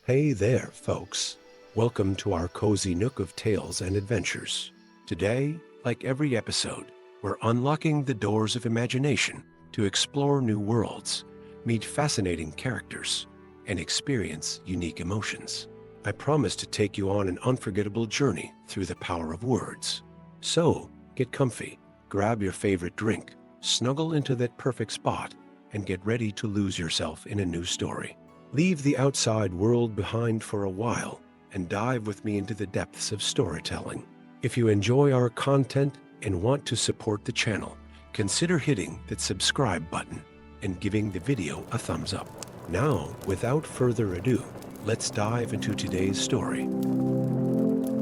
Hey there, folks. Welcome to our cozy nook of tales and adventures. Today, like every episode, we're unlocking the doors of imagination to explore new worlds, meet fascinating characters, and experience unique emotions. I promise to take you on an unforgettable journey through the power of words. So, get comfy, grab your favorite drink, snuggle into that perfect spot, and get ready to lose yourself in a new story. Leave the outside world behind for a while and dive with me into the depths of storytelling. If you enjoy our content and want to support the channel, consider hitting that subscribe button and giving the video a thumbs up. Now, without further ado, let's dive into today's story.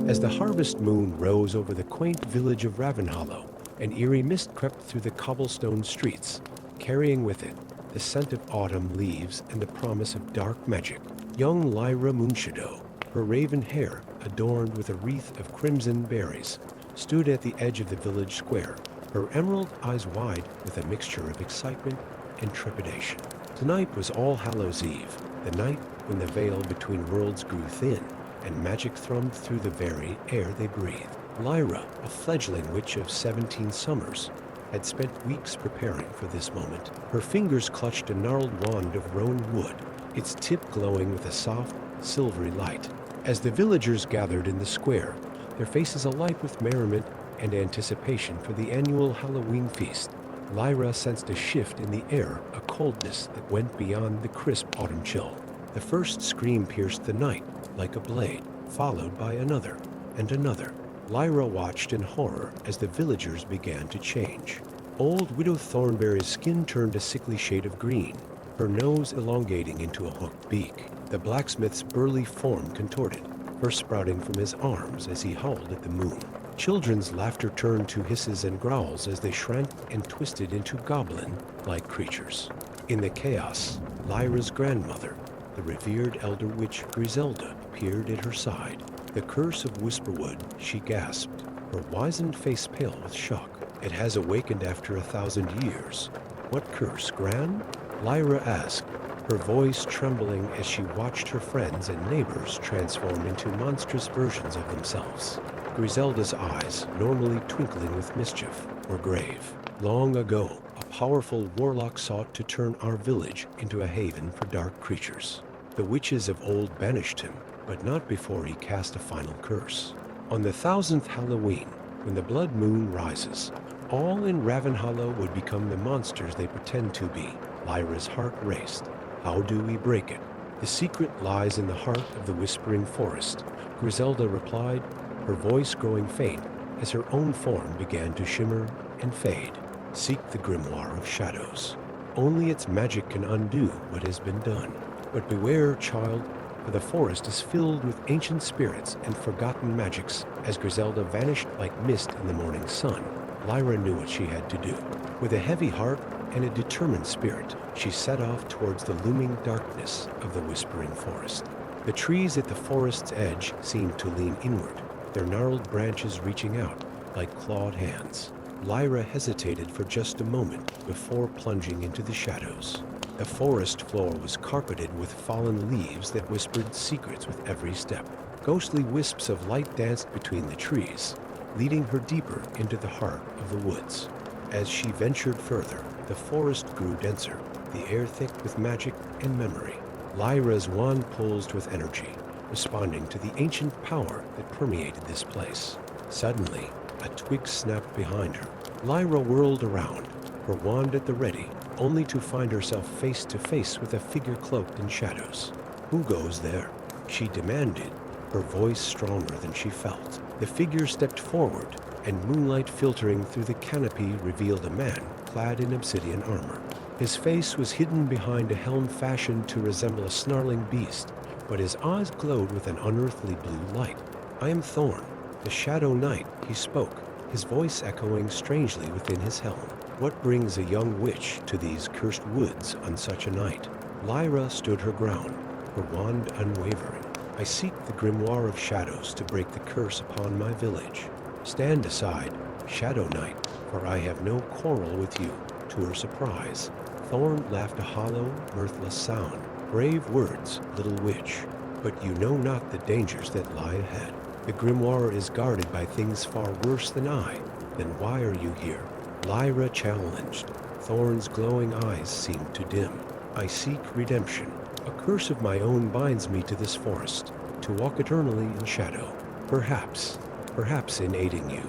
As the harvest moon rose over the quaint village of Ravenhollow, an eerie mist crept through the cobblestone streets, carrying with it the scent of autumn leaves and the promise of dark magic. Young Lyra Moonshadow, her raven hair adorned with a wreath of crimson berries, stood at the edge of the village square, her emerald eyes wide with a mixture of excitement and trepidation. Tonight was All Hallows' Eve, the night when the veil between worlds grew thin and magic thrummed through the very air they breathed. Lyra, a fledgling witch of 17 summers, had spent weeks preparing for this moment. Her fingers clutched a gnarled wand of roan wood, its tip glowing with a soft, silvery light. As the villagers gathered in the square, their faces alight with merriment and anticipation for the annual Halloween feast, Lyra sensed a shift in the air, a coldness that went beyond the crisp autumn chill. The first scream pierced the night like a blade, followed by another and another. Lyra watched in horror as the villagers began to change. Old Widow Thornberry's skin turned a sickly shade of green, her nose elongating into a hooked beak. The blacksmith's burly form contorted, fur sprouting from his arms as he howled at the moon. Children's laughter turned to hisses and growls as they shrank and twisted into goblin-like creatures. In the chaos, Lyra's grandmother, the revered elder witch Griselda, appeared at her side. The curse of Whisperwood, she gasped, her wizened face pale with shock. It has awakened after 1,000 years. What curse, Gran? Lyra asked, her voice trembling as she watched her friends and neighbors transform into monstrous versions of themselves. Griselda's eyes, normally twinkling with mischief, were grave. Long ago, a powerful warlock sought to turn our village into a haven for dark creatures. The witches of old banished him, but not before he cast a final curse. On the 1000th Halloween, when the blood moon rises, all in Ravenhollow would become the monsters they pretend to be. Lyra's heart raced. How do we break it? The secret lies in the heart of the whispering forest, Griselda replied, her voice growing faint as her own form began to shimmer and fade. Seek the grimoire of shadows. Only its magic can undo what has been done. But beware, child, for the forest is filled with ancient spirits and forgotten magics. As Griselda vanished like mist in the morning sun, Lyra knew what she had to do. With a heavy heart and a determined spirit, she set off towards the looming darkness of the whispering forest. The trees at the forest's edge seemed to lean inward, their gnarled branches reaching out like clawed hands. Lyra hesitated for just a moment before plunging into the shadows. The forest floor was carpeted with fallen leaves that whispered secrets with every step. Ghostly wisps of light danced between the trees, leading her deeper into the heart of the woods. As she ventured further, the forest grew denser, the air thick with magic and memory. Lyra's wand pulsed with energy, responding to the ancient power that permeated this place. Suddenly, a twig snapped behind her. Lyra whirled around, her wand at the ready, only to find herself face to face with a figure cloaked in shadows. Who goes there? She demanded, her voice stronger than she felt. The figure stepped forward, and moonlight filtering through the canopy revealed a man clad in obsidian armor. His face was hidden behind a helm fashioned to resemble a snarling beast, but his eyes glowed with an unearthly blue light. I am Thorn, the Shadow Knight, he spoke, his voice echoing strangely within his helm. What brings a young witch to these cursed woods on such a night? Lyra stood her ground, her wand unwavering. I seek the grimoire of shadows to break the curse upon my village. Stand aside, Shadow Knight, for I have no quarrel with you. To her surprise, Thorn laughed a hollow, mirthless sound. Brave words, little witch. but you know not the dangers that lie ahead. The grimoire is guarded by things far worse than I. Then why are you here? Lyra challenged. Thorn's glowing eyes seemed to dim. I seek redemption. A curse of my own binds me to this forest, to walk eternally in shadow. Perhaps in aiding you,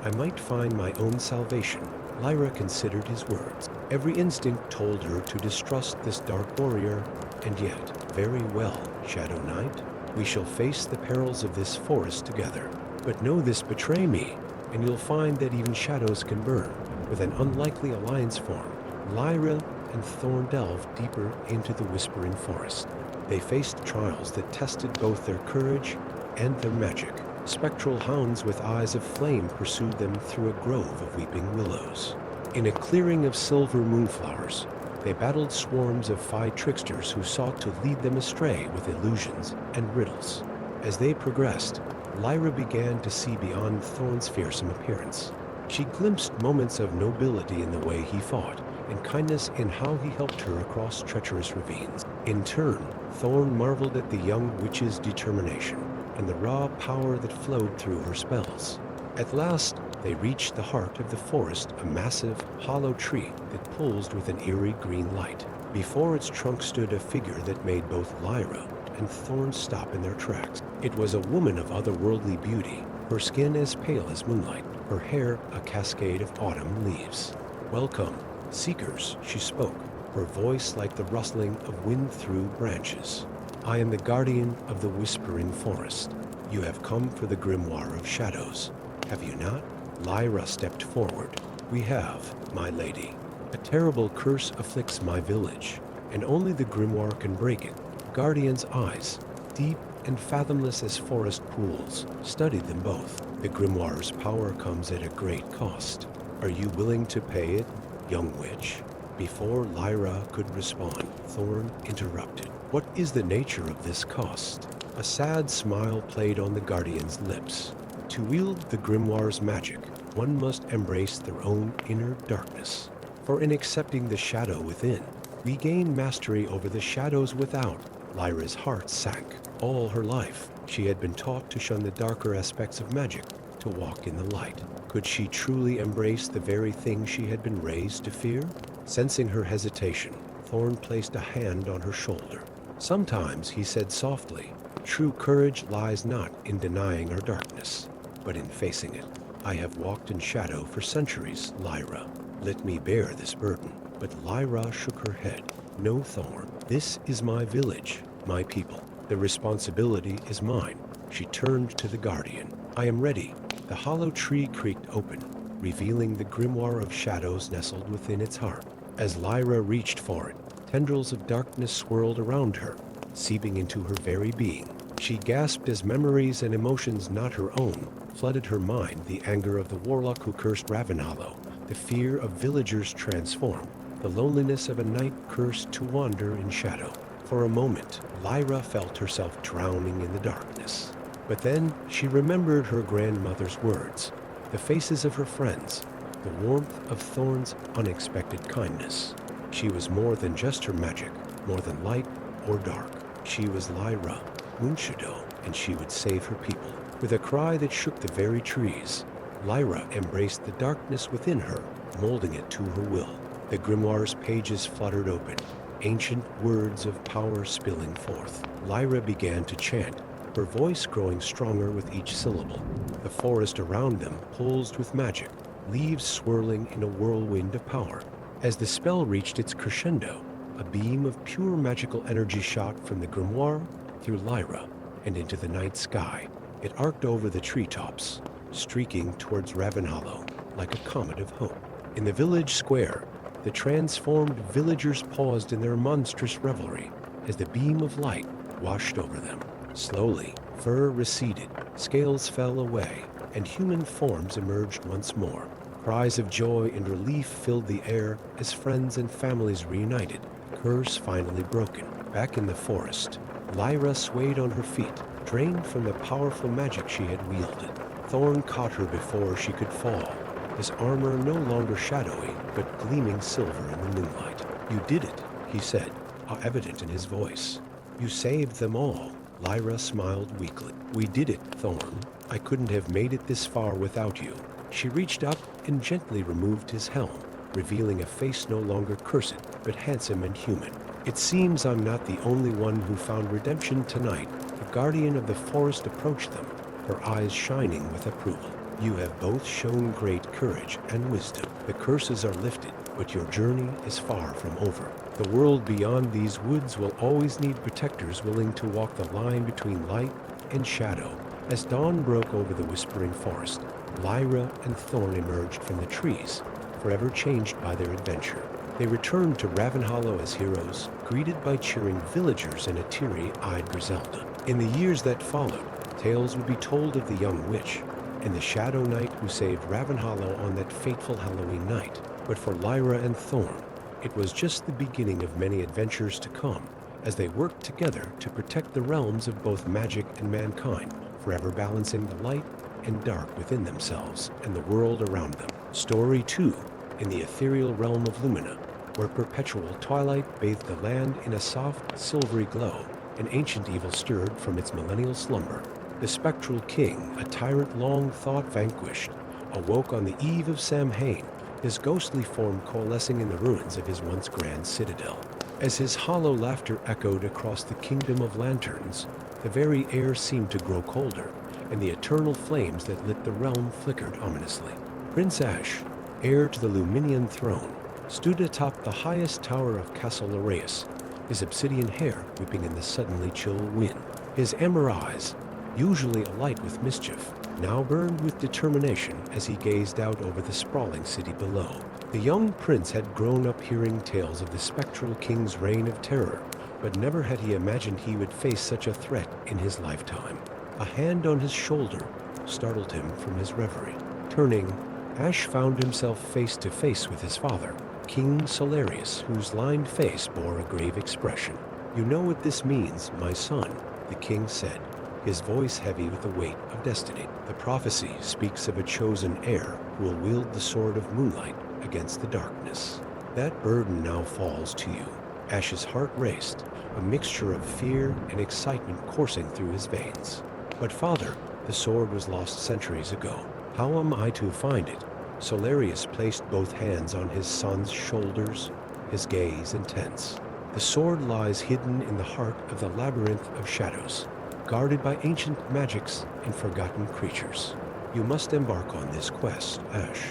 I might find my own salvation. Lyra considered his words. Every instinct told her to distrust this dark warrior, and yet, very well, Shadow Knight. We shall face the perils of this forest together. But know this, betray me, and you'll find that even shadows can burn. With an unlikely alliance formed, Lyra and Thorn delved deeper into the Whispering Forest. They faced trials that tested both their courage and their magic. Spectral hounds with eyes of flame pursued them through a grove of weeping willows. In a clearing of silver moonflowers, they battled swarms of fey tricksters who sought to lead them astray with illusions and riddles. As they progressed, Lyra began to see beyond Thorn's fearsome appearance. She glimpsed moments of nobility in the way he fought, and kindness in how he helped her across treacherous ravines. In turn, Thorn marveled at the young witch's determination and the raw power that flowed through her spells. At last, they reached the heart of the forest, a massive, hollow tree that pulsed with an eerie green light. Before its trunk stood a figure that made both Lyra and Thorn stop in their tracks. It was a woman of otherworldly beauty, her skin as pale as moonlight, her hair a cascade of autumn leaves. "Welcome, seekers," she spoke, her voice like the rustling of wind through branches. "I am the guardian of the Whispering Forest. You have come for the grimoire of shadows, have you not?" Lyra stepped forward. "We have, my lady. A terrible curse afflicts my village, and only the grimoire can break it." Guardian's eyes, deep and fathomless as forest pools, studied them both. "The grimoire's power comes at a great cost. Are you willing to pay it, young witch?" Before Lyra could respond, Thorn interrupted. "What is the nature of this cost?" A sad smile played on the Guardian's lips. "To wield the grimoire's magic, one must embrace their own inner darkness. For in accepting the shadow within, we gain mastery over the shadows without." Lyra's heart sank. All her life, she had been taught to shun the darker aspects of magic, to walk in the light. Could she truly embrace the very thing she had been raised to fear? Sensing her hesitation, Thorn placed a hand on her shoulder. "Sometimes," he said softly, "true courage lies not in denying our darkness, but in facing it. I have walked in shadow for centuries, Lyra. Let me bear this burden." But Lyra shook her head. "No, Thorn. This is my village, my people. The responsibility is mine." She turned to the Guardian. "I am ready." The hollow tree creaked open, revealing the grimoire of shadows nestled within its heart. As Lyra reached for it, tendrils of darkness swirled around her, seeping into her very being. She gasped as memories and emotions not her own flooded her mind, the anger of the warlock who cursed Ravenhollow, the fear of villagers transformed, the loneliness of a night cursed to wander in shadow. For a moment, Lyra felt herself drowning in the darkness. But then she remembered her grandmother's words, the faces of her friends, the warmth of Thorn's unexpected kindness. She was more than just her magic, more than light or dark. She was Lyra, Moonshadow, and she would save her people. With a cry that shook the very trees, Lyra embraced the darkness within her, molding it to her will. The grimoire's pages fluttered open, ancient words of power spilling forth. Lyra began to chant, her voice growing stronger with each syllable. The forest around them pulsed with magic, leaves swirling in a whirlwind of power. As the spell reached its crescendo, a beam of pure magical energy shot from the grimoire through Lyra and into the night sky. It arced over the treetops, streaking towards Ravenhollow like a comet of hope. In the village square, the transformed villagers paused in their monstrous revelry as the beam of light washed over them. Slowly, fur receded, scales fell away, and human forms emerged once more. Cries of joy and relief filled the air as friends and families reunited, curse finally broken. Back in the forest, Lyra swayed on her feet, drained from the powerful magic she had wielded. Thorn caught her before she could fall, his armor no longer shadowy, but gleaming silver in the moonlight. "You did it," he said, evident in his voice. "You saved them all." Lyra smiled weakly. "We did it, Thorn. I couldn't have made it this far without you." She reached up and gently removed his helm, revealing a face no longer cursed, but handsome and human. "It seems I'm not the only one who found redemption tonight." The guardian of the forest approached them, her eyes shining with approval. "You have both shown great courage and wisdom. The curses are lifted, but your journey is far from over. The world beyond these woods will always need protectors willing to walk the line between light and shadow." As dawn broke over the whispering forest, Lyra and Thorn emerged from the trees, forever changed by their adventure. They returned to Ravenhollow as heroes, greeted by cheering villagers and a teary-eyed Griselda. In the years that followed, tales would be told of the young witch and the Shadow Knight who saved Ravenhollow on that fateful Halloween night. But for Lyra and Thorn, it was just the beginning of many adventures to come, as they worked together to protect the realms of both magic and mankind, forever balancing the light and dark within themselves and the world around them. Story 2, in the ethereal realm of Lumina, where perpetual twilight bathed the land in a soft, silvery glow, an ancient evil stirred from its millennial slumber. The spectral king, a tyrant long thought vanquished, awoke on the eve of Samhain, his ghostly form coalescing in the ruins of his once grand citadel. As his hollow laughter echoed across the kingdom of lanterns, the very air seemed to grow colder, and the eternal flames that lit the realm flickered ominously. Prince Ash, heir to the Luminian throne, stood atop the highest tower of Castle Laureus, his obsidian hair whipping in the suddenly chill wind. His amber eyes, usually alight with mischief, now burned with determination as he gazed out over the sprawling city below. The young prince had grown up hearing tales of the spectral king's reign of terror, but never had he imagined he would face such a threat in his lifetime. A hand on his shoulder startled him from his reverie. Turning, Ash found himself face to face with his father, King Solarius, whose lined face bore a grave expression. "You know what this means, my son," the king said, his voice heavy with the weight of destiny. "The prophecy speaks of a chosen heir who will wield the sword of moonlight against the darkness. That burden now falls to you." Ash's heart raced, a mixture of fear and excitement coursing through his veins. "But father, the sword was lost centuries ago. How am I to find it?" Solarius placed both hands on his son's shoulders, his gaze intense. "The sword lies hidden in the heart of the labyrinth of shadows, guarded by ancient magics and forgotten creatures. You must embark on this quest, Ash.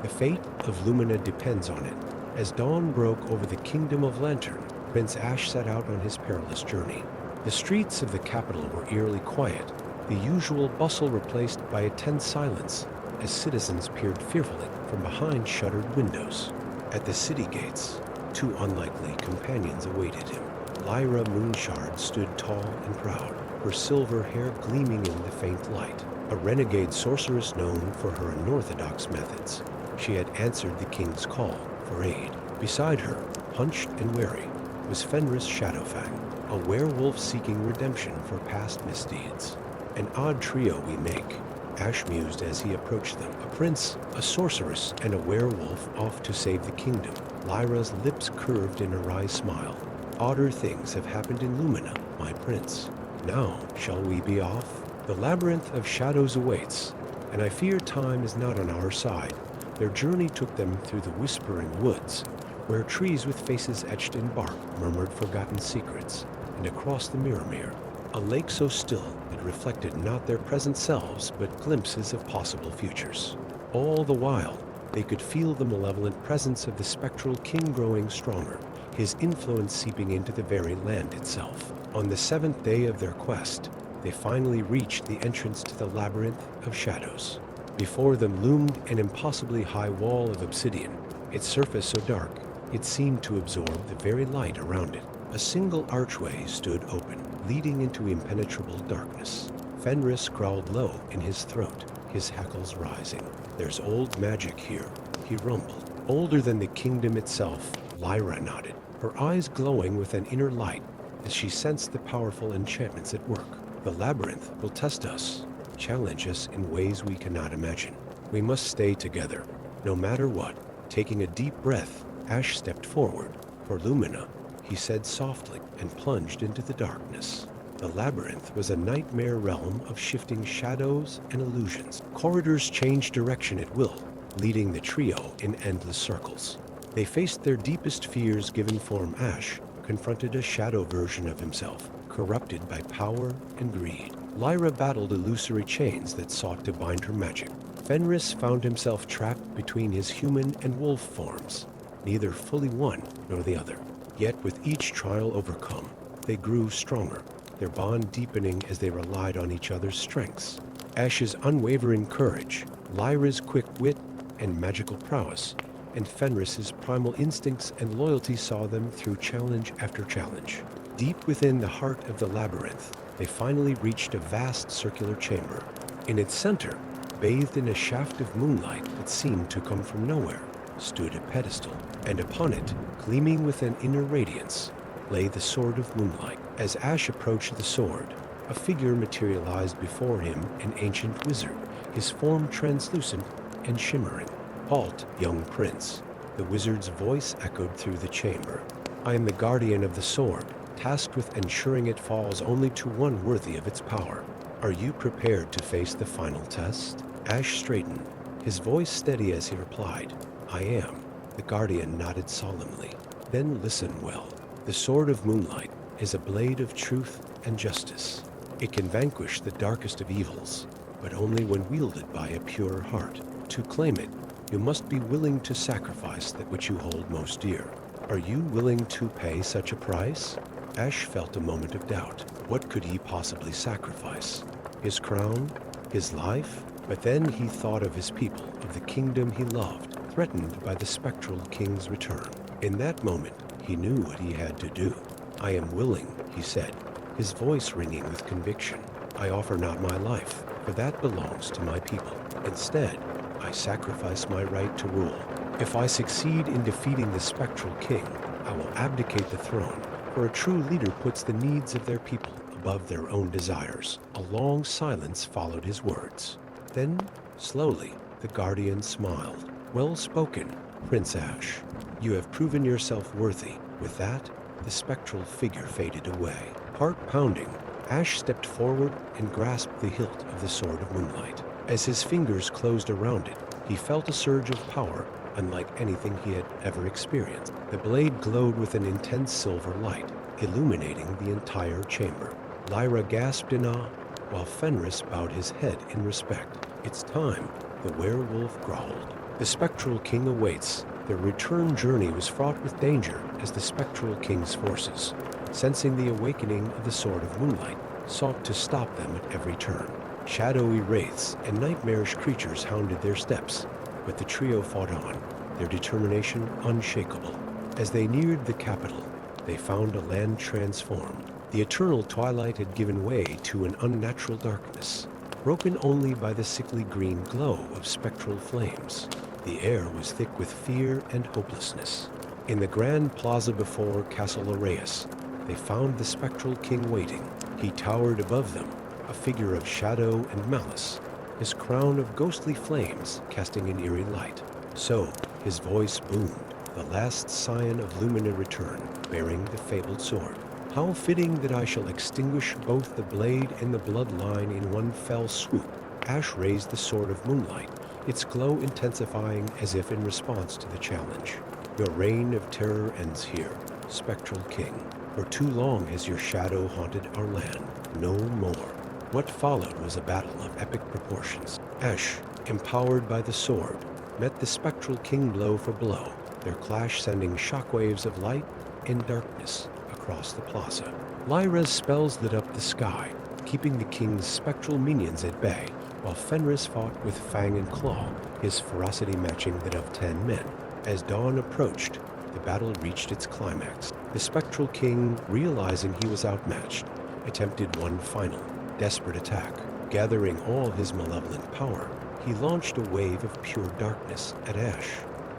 The fate of Lumina depends on it." As dawn broke over the kingdom of Lantern, Prince Ash set out on his perilous journey. The streets of the capital were eerily quiet, the usual bustle replaced by a tense silence as citizens peered fearfully from behind shuttered windows. At the city gates, two unlikely companions awaited him. Lyra Moonshard stood tall and proud, her silver hair gleaming in the faint light, a renegade sorceress known for her unorthodox methods. She had answered the king's call for aid. Beside her, hunched and wary, was Fenris Shadowfang, a werewolf seeking redemption for past misdeeds. "An odd trio we make," Ash mused as he approached them. A prince, a sorceress, and a werewolf off to save the kingdom. Lyra's lips curved in a wry smile. "Odder things have happened in Lumina, my prince. Now, shall we be off? The labyrinth of shadows awaits, and I fear time is not on our side." Their journey took them through the whispering woods, where trees with faces etched in bark murmured forgotten secrets, and across the Mirror, a lake so still it reflected not their present selves, but glimpses of possible futures. All the while, they could feel the malevolent presence of the spectral king growing stronger, his influence seeping into the very land itself. On the 7th day of their quest, they finally reached the entrance to the labyrinth of shadows. Before them loomed an impossibly high wall of obsidian, its surface so dark it seemed to absorb the very light around it. A single archway stood open, leading into impenetrable darkness. Fenris growled low in his throat, his hackles rising. "There's old magic here," he rumbled. "Older than the kingdom itself." Lyra nodded, her eyes glowing with an inner light as she sensed the powerful enchantments at work. "The labyrinth will test us, challenge us in ways we cannot imagine. We must stay together, no matter what." Taking a deep breath, Ash stepped forward. "For Lumina," he said softly, and plunged into the darkness. The labyrinth was a nightmare realm of shifting shadows and illusions. Corridors changed direction at will, leading the trio in endless circles. They faced their deepest fears given form. Ash confronted a shadow version of himself, corrupted by power and greed. Lyra battled illusory chains that sought to bind her magic. Fenris found himself trapped between his human and wolf forms, neither fully one nor the other. Yet with each trial overcome, they grew stronger, their bond deepening as they relied on each other's strengths. Ash's unwavering courage, Lyra's quick wit and magical prowess, and Fenris's primal instincts and loyalty saw them through challenge after challenge. Deep within the heart of the labyrinth, they finally reached a vast circular chamber. In its center, bathed in a shaft of moonlight that seemed to come from nowhere, stood a pedestal, and upon it, gleaming with an inner radiance, lay the Sword of Moonlight. As Ash approached the sword, a figure materialized before him, an ancient wizard, his form translucent and shimmering. "Halt, young prince," the wizard's voice echoed through the chamber. "I am the guardian of the sword, tasked with ensuring it falls only to one worthy of its power. Are you prepared to face the final test?" Ash straightened, his voice steady as he replied, "I am." The guardian nodded solemnly. "Then listen well. The Sword of Moonlight is a blade of truth and justice. It can vanquish the darkest of evils, but only when wielded by a pure heart. To claim it, you must be willing to sacrifice that which you hold most dear. Are you willing to pay such a price?" Ash felt a moment of doubt. What could he possibly sacrifice? His crown? His life? But then he thought of his people, of the kingdom he loved, threatened by the spectral king's return. In that moment, he knew what he had to do. "I am willing," he said, his voice ringing with conviction. "I offer not my life, for that belongs to my people. Instead, I sacrifice my right to rule. If I succeed in defeating the spectral king, I will abdicate the throne, for a true leader puts the needs of their people above their own desires." A long silence followed his words. Then, slowly, the guardian smiled. "Well spoken, Prince Ash. You have proven yourself worthy." With that, the spectral figure faded away. Heart pounding, Ash stepped forward and grasped the hilt of the Sword of Moonlight. As his fingers closed around it, he felt a surge of power unlike anything he had ever experienced. The blade glowed with an intense silver light, illuminating the entire chamber. Lyra gasped in awe, while Fenris bowed his head in respect. "It's time," the werewolf growled. "The spectral king awaits." Their return journey was fraught with danger as the spectral king's forces, sensing the awakening of the Sword of Moonlight, sought to stop them at every turn. Shadowy wraiths and nightmarish creatures hounded their steps, but the trio fought on, their determination unshakable. As they neared the capital, they found a land transformed. The eternal twilight had given way to an unnatural darkness, broken only by the sickly green glow of spectral flames. The air was thick with fear and hopelessness. In the grand plaza before Castle Aureus, they found the spectral king waiting. He towered above them, a figure of shadow and malice, his crown of ghostly flames casting an eerie light. So, his voice boomed, the last scion of Lumina returned, bearing the fabled sword. "How fitting that I shall extinguish both the blade and the bloodline in one fell swoop." Ash raised the Sword of Moonlight, its glow intensifying as if in response to the challenge. "Your reign of terror ends here, spectral king. For too long has your shadow haunted our land. No more." What followed was a battle of epic proportions. Ash, empowered by the sword, met the spectral king blow for blow, their clash sending shockwaves of light and darkness across the plaza. Lyra's spells lit up the sky, keeping the king's spectral minions at bay, while Fenris fought with fang and claw, his ferocity matching that of 10 men. As dawn approached, the battle reached its climax. The spectral king, realizing he was outmatched, attempted one final, desperate attack. Gathering all his malevolent power, he launched a wave of pure darkness at Ash.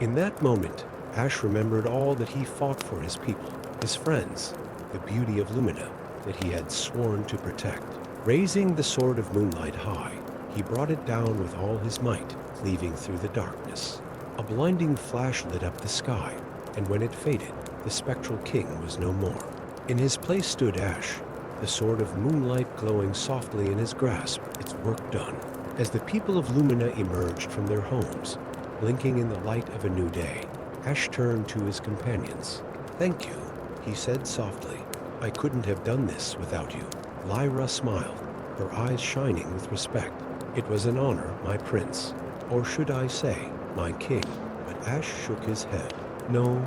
In that moment, Ash remembered all that he fought for his people, his friends, the beauty of Lumina that he had sworn to protect. Raising the Sword of Moonlight high, he brought it down with all his might, cleaving through the darkness. A blinding flash lit up the sky, and when it faded, the spectral king was no more. In his place stood Ash, the sword of moonlight glowing softly in his grasp, its work done. As the people of Lumina emerged from their homes, blinking in the light of a new day, Ash turned to his companions. "Thank you," he said softly. "I couldn't have done this without you." Lyra smiled, her eyes shining with respect. "It was an honor, my prince. Or should I say, my king?" But Ash shook his head. "No,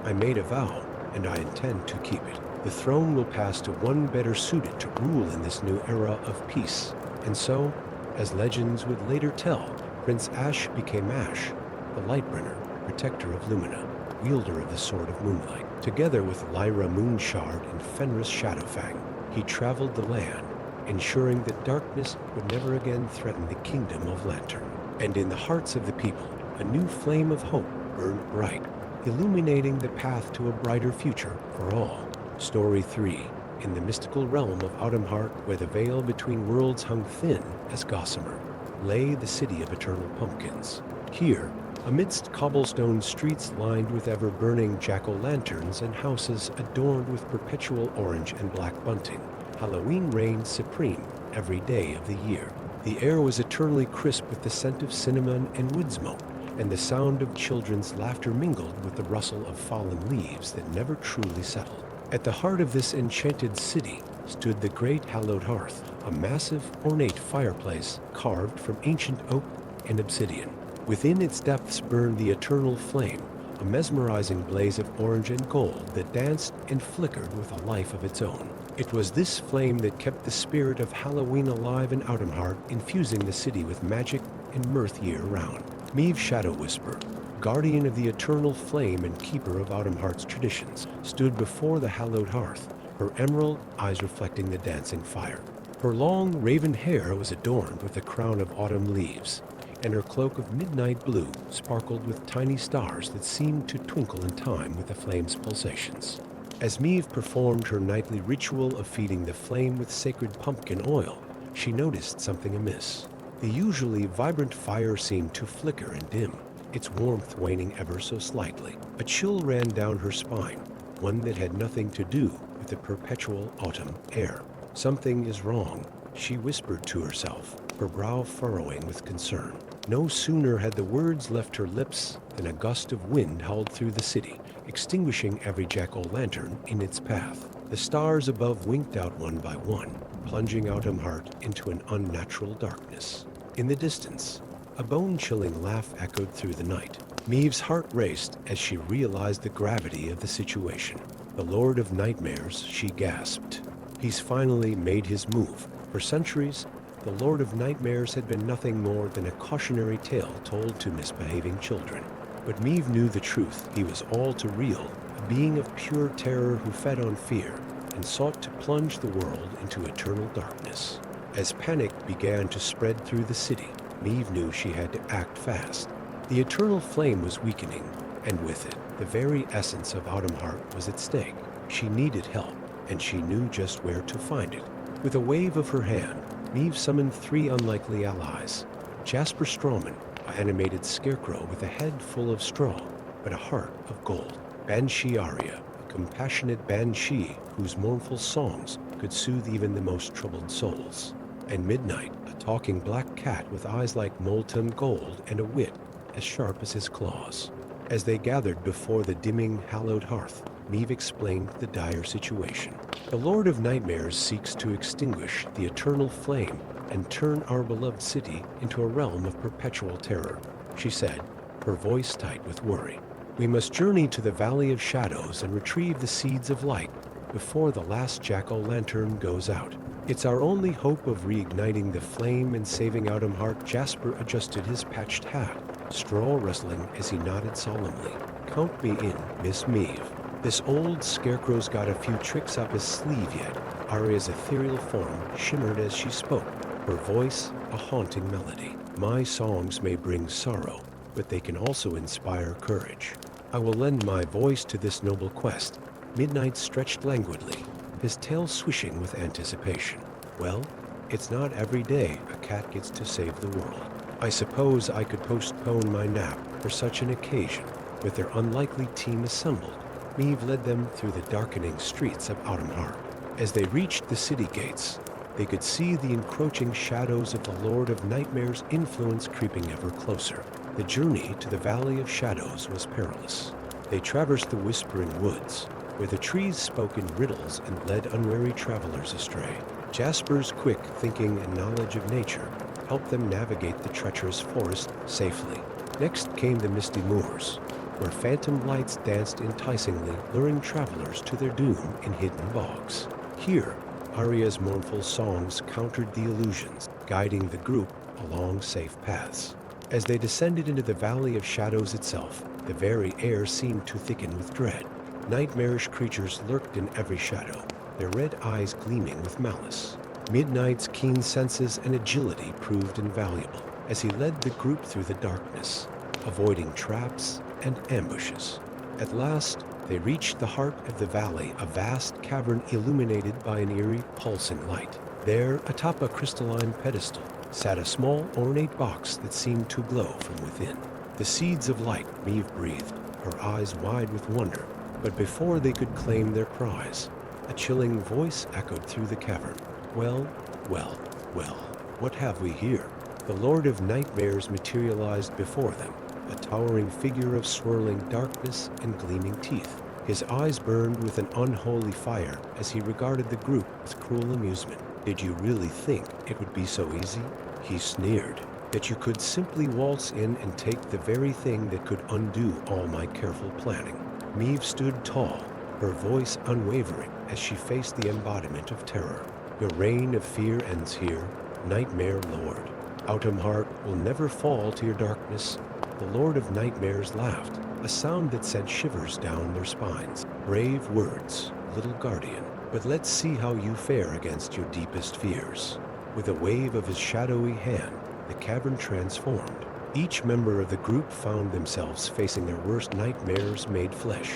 I made a vow, and I intend to keep it. The throne will pass to one better suited to rule in this new era of peace." And so, as legends would later tell, Prince Ash became Ash, the Lightbringer, protector of Lumina, wielder of the Sword of Moonlight. Together with Lyra Moonshard and Fenris Shadowfang, he traveled the land, ensuring that darkness would never again threaten the kingdom of Lantern. And in the hearts of the people, a new flame of hope burned bright, illuminating the path to a brighter future for all. Story 3. In the mystical realm of Autumnheart, where the veil between worlds hung thin as gossamer, lay the city of eternal pumpkins. Here, amidst cobblestone streets lined with ever-burning jack-o'-lanterns and houses adorned with perpetual orange and black bunting, Halloween reigned supreme every day of the year. The air was eternally crisp with the scent of cinnamon and wood smoke, and the sound of children's laughter mingled with the rustle of fallen leaves that never truly settled. At the heart of this enchanted city stood the great hallowed hearth, a massive, ornate fireplace carved from ancient oak and obsidian. Within its depths burned the eternal flame, a mesmerizing blaze of orange and gold that danced and flickered with a life of its own. It was this flame that kept the spirit of Halloween alive in Autumnheart, infusing the city with magic and mirth year-round. Meve Shadow Whisper, guardian of the eternal flame and keeper of Autumnheart's traditions, stood before the hallowed hearth, her emerald eyes reflecting the dancing fire. Her long, raven hair was adorned with a crown of autumn leaves, and her cloak of midnight blue sparkled with tiny stars that seemed to twinkle in time with the flame's pulsations. As Meve performed her nightly ritual of feeding the flame with sacred pumpkin oil, she noticed something amiss. The usually vibrant fire seemed to flicker and dim, its warmth waning ever so slightly. A chill ran down her spine, one that had nothing to do with the perpetual autumn air. "Something is wrong," she whispered to herself, her brow furrowing with concern. No sooner had the words left her lips than a gust of wind howled through the city, extinguishing every jack-o'-lantern in its path. The stars above winked out one by one, plunging Autumnheart into an unnatural darkness. In the distance, a bone-chilling laugh echoed through the night. Meve's heart raced as she realized the gravity of the situation. "The Lord of Nightmares," she gasped. "He's finally made his move." For centuries, the Lord of Nightmares had been nothing more than a cautionary tale told to misbehaving children. But Meve knew the truth. He was all too real, a being of pure terror who fed on fear and sought to plunge the world into eternal darkness. As panic began to spread through the city, Meve knew she had to act fast. The eternal flame was weakening, and with it, the very essence of Autumnheart was at stake. She needed help, and she knew just where to find it. With a wave of her hand, Meve summoned 3 unlikely allies. Jasper Strawman, an animated scarecrow with a head full of straw, but a heart of gold. Banshee Aria, a compassionate banshee whose mournful songs could soothe even the most troubled souls. And Midnight, a talking black cat with eyes like molten gold and a wit as sharp as his claws. As they gathered before the dimming, hallowed hearth, Meve explained the dire situation. "The Lord of Nightmares seeks to extinguish the eternal flame and turn our beloved city into a realm of perpetual terror," she said, her voice tight with worry. "We must journey to the Valley of Shadows and retrieve the seeds of light before the last jack-o'-lantern goes out. It's our only hope of reigniting the flame and saving Autumnheart." Jasper adjusted his patched hat, straw rustling as he nodded solemnly. "Count me in, Miss Meve. This old scarecrow's got a few tricks up his sleeve yet." Aria's ethereal form shimmered as she spoke, her voice a haunting melody. "My songs may bring sorrow, but they can also inspire courage. I will lend my voice to this noble quest." Midnight stretched languidly, his tail swishing with anticipation. "Well, it's not every day a cat gets to save the world. I suppose I could postpone my nap for such an occasion." With their unlikely team assembled, Meve led them through the darkening streets of Autumnheart. As they reached the city gates, they could see the encroaching shadows of the Lord of Nightmare's influence creeping ever closer. The journey to the Valley of Shadows was perilous. They traversed the Whispering Woods, where the trees spoke in riddles and led unwary travelers astray. Jasper's quick thinking and knowledge of nature helped them navigate the treacherous forest safely. Next came the misty moors, where phantom lights danced enticingly, luring travelers to their doom in hidden bogs. Here, Arya's mournful songs countered the illusions, guiding the group along safe paths. As they descended into the Valley of Shadows itself, the very air seemed to thicken with dread. Nightmarish creatures lurked in every shadow, their red eyes gleaming with malice. Midnight's keen senses and agility proved invaluable as he led the group through the darkness, avoiding traps and ambushes. At last, they reached the heart of the valley, a vast cavern illuminated by an eerie, pulsing light. There, atop a crystalline pedestal, sat a small, ornate box that seemed to glow from within. The seeds of light, Maeve breathed, her eyes wide with wonder. But before they could claim their prize, a chilling voice echoed through the cavern. Well, well, well, what have we here? The Lord of Nightmares materialized before them, a towering figure of swirling darkness and gleaming teeth. His eyes burned with an unholy fire as he regarded the group with cruel amusement. Did you really think it would be so easy? He sneered. That you could simply waltz in and take the very thing that could undo all my careful planning. Maeve stood tall, her voice unwavering as she faced the embodiment of terror. Your reign of fear ends here, Nightmare Lord. Autumnheart will never fall to your darkness. The Lord of Nightmares laughed, a sound that sent shivers down their spines. Brave words, little guardian, but let's see how you fare against your deepest fears. With a wave of his shadowy hand, the cavern transformed. Each member of the group found themselves facing their worst nightmares made flesh.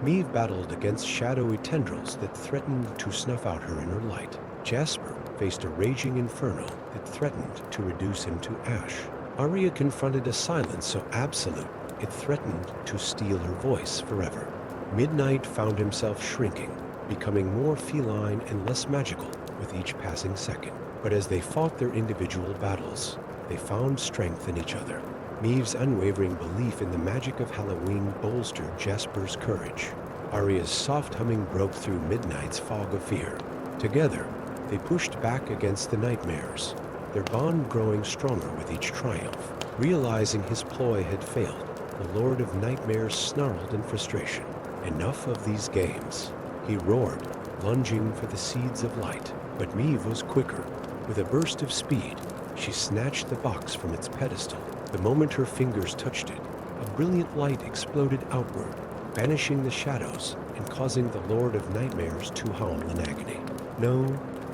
Maeve battled against shadowy tendrils that threatened to snuff out her inner light. Jasper faced a raging inferno that threatened to reduce him to ash. Arya confronted a silence so absolute it threatened to steal her voice forever. Midnight found himself shrinking, becoming more feline and less magical with each passing second. But as they fought their individual battles, they found strength in each other. Maeve's unwavering belief in the magic of Halloween bolstered Jasper's courage. Arya's soft humming broke through Midnight's fog of fear. Together, they pushed back against the nightmares, their bond growing stronger with each triumph. Realizing his ploy had failed, the Lord of Nightmares snarled in frustration. Enough of these games. He roared, lunging for the seeds of light. But Maeve was quicker. With a burst of speed, she snatched the box from its pedestal. The moment her fingers touched it, a brilliant light exploded outward, banishing the shadows and causing the Lord of Nightmares to howl in agony. No,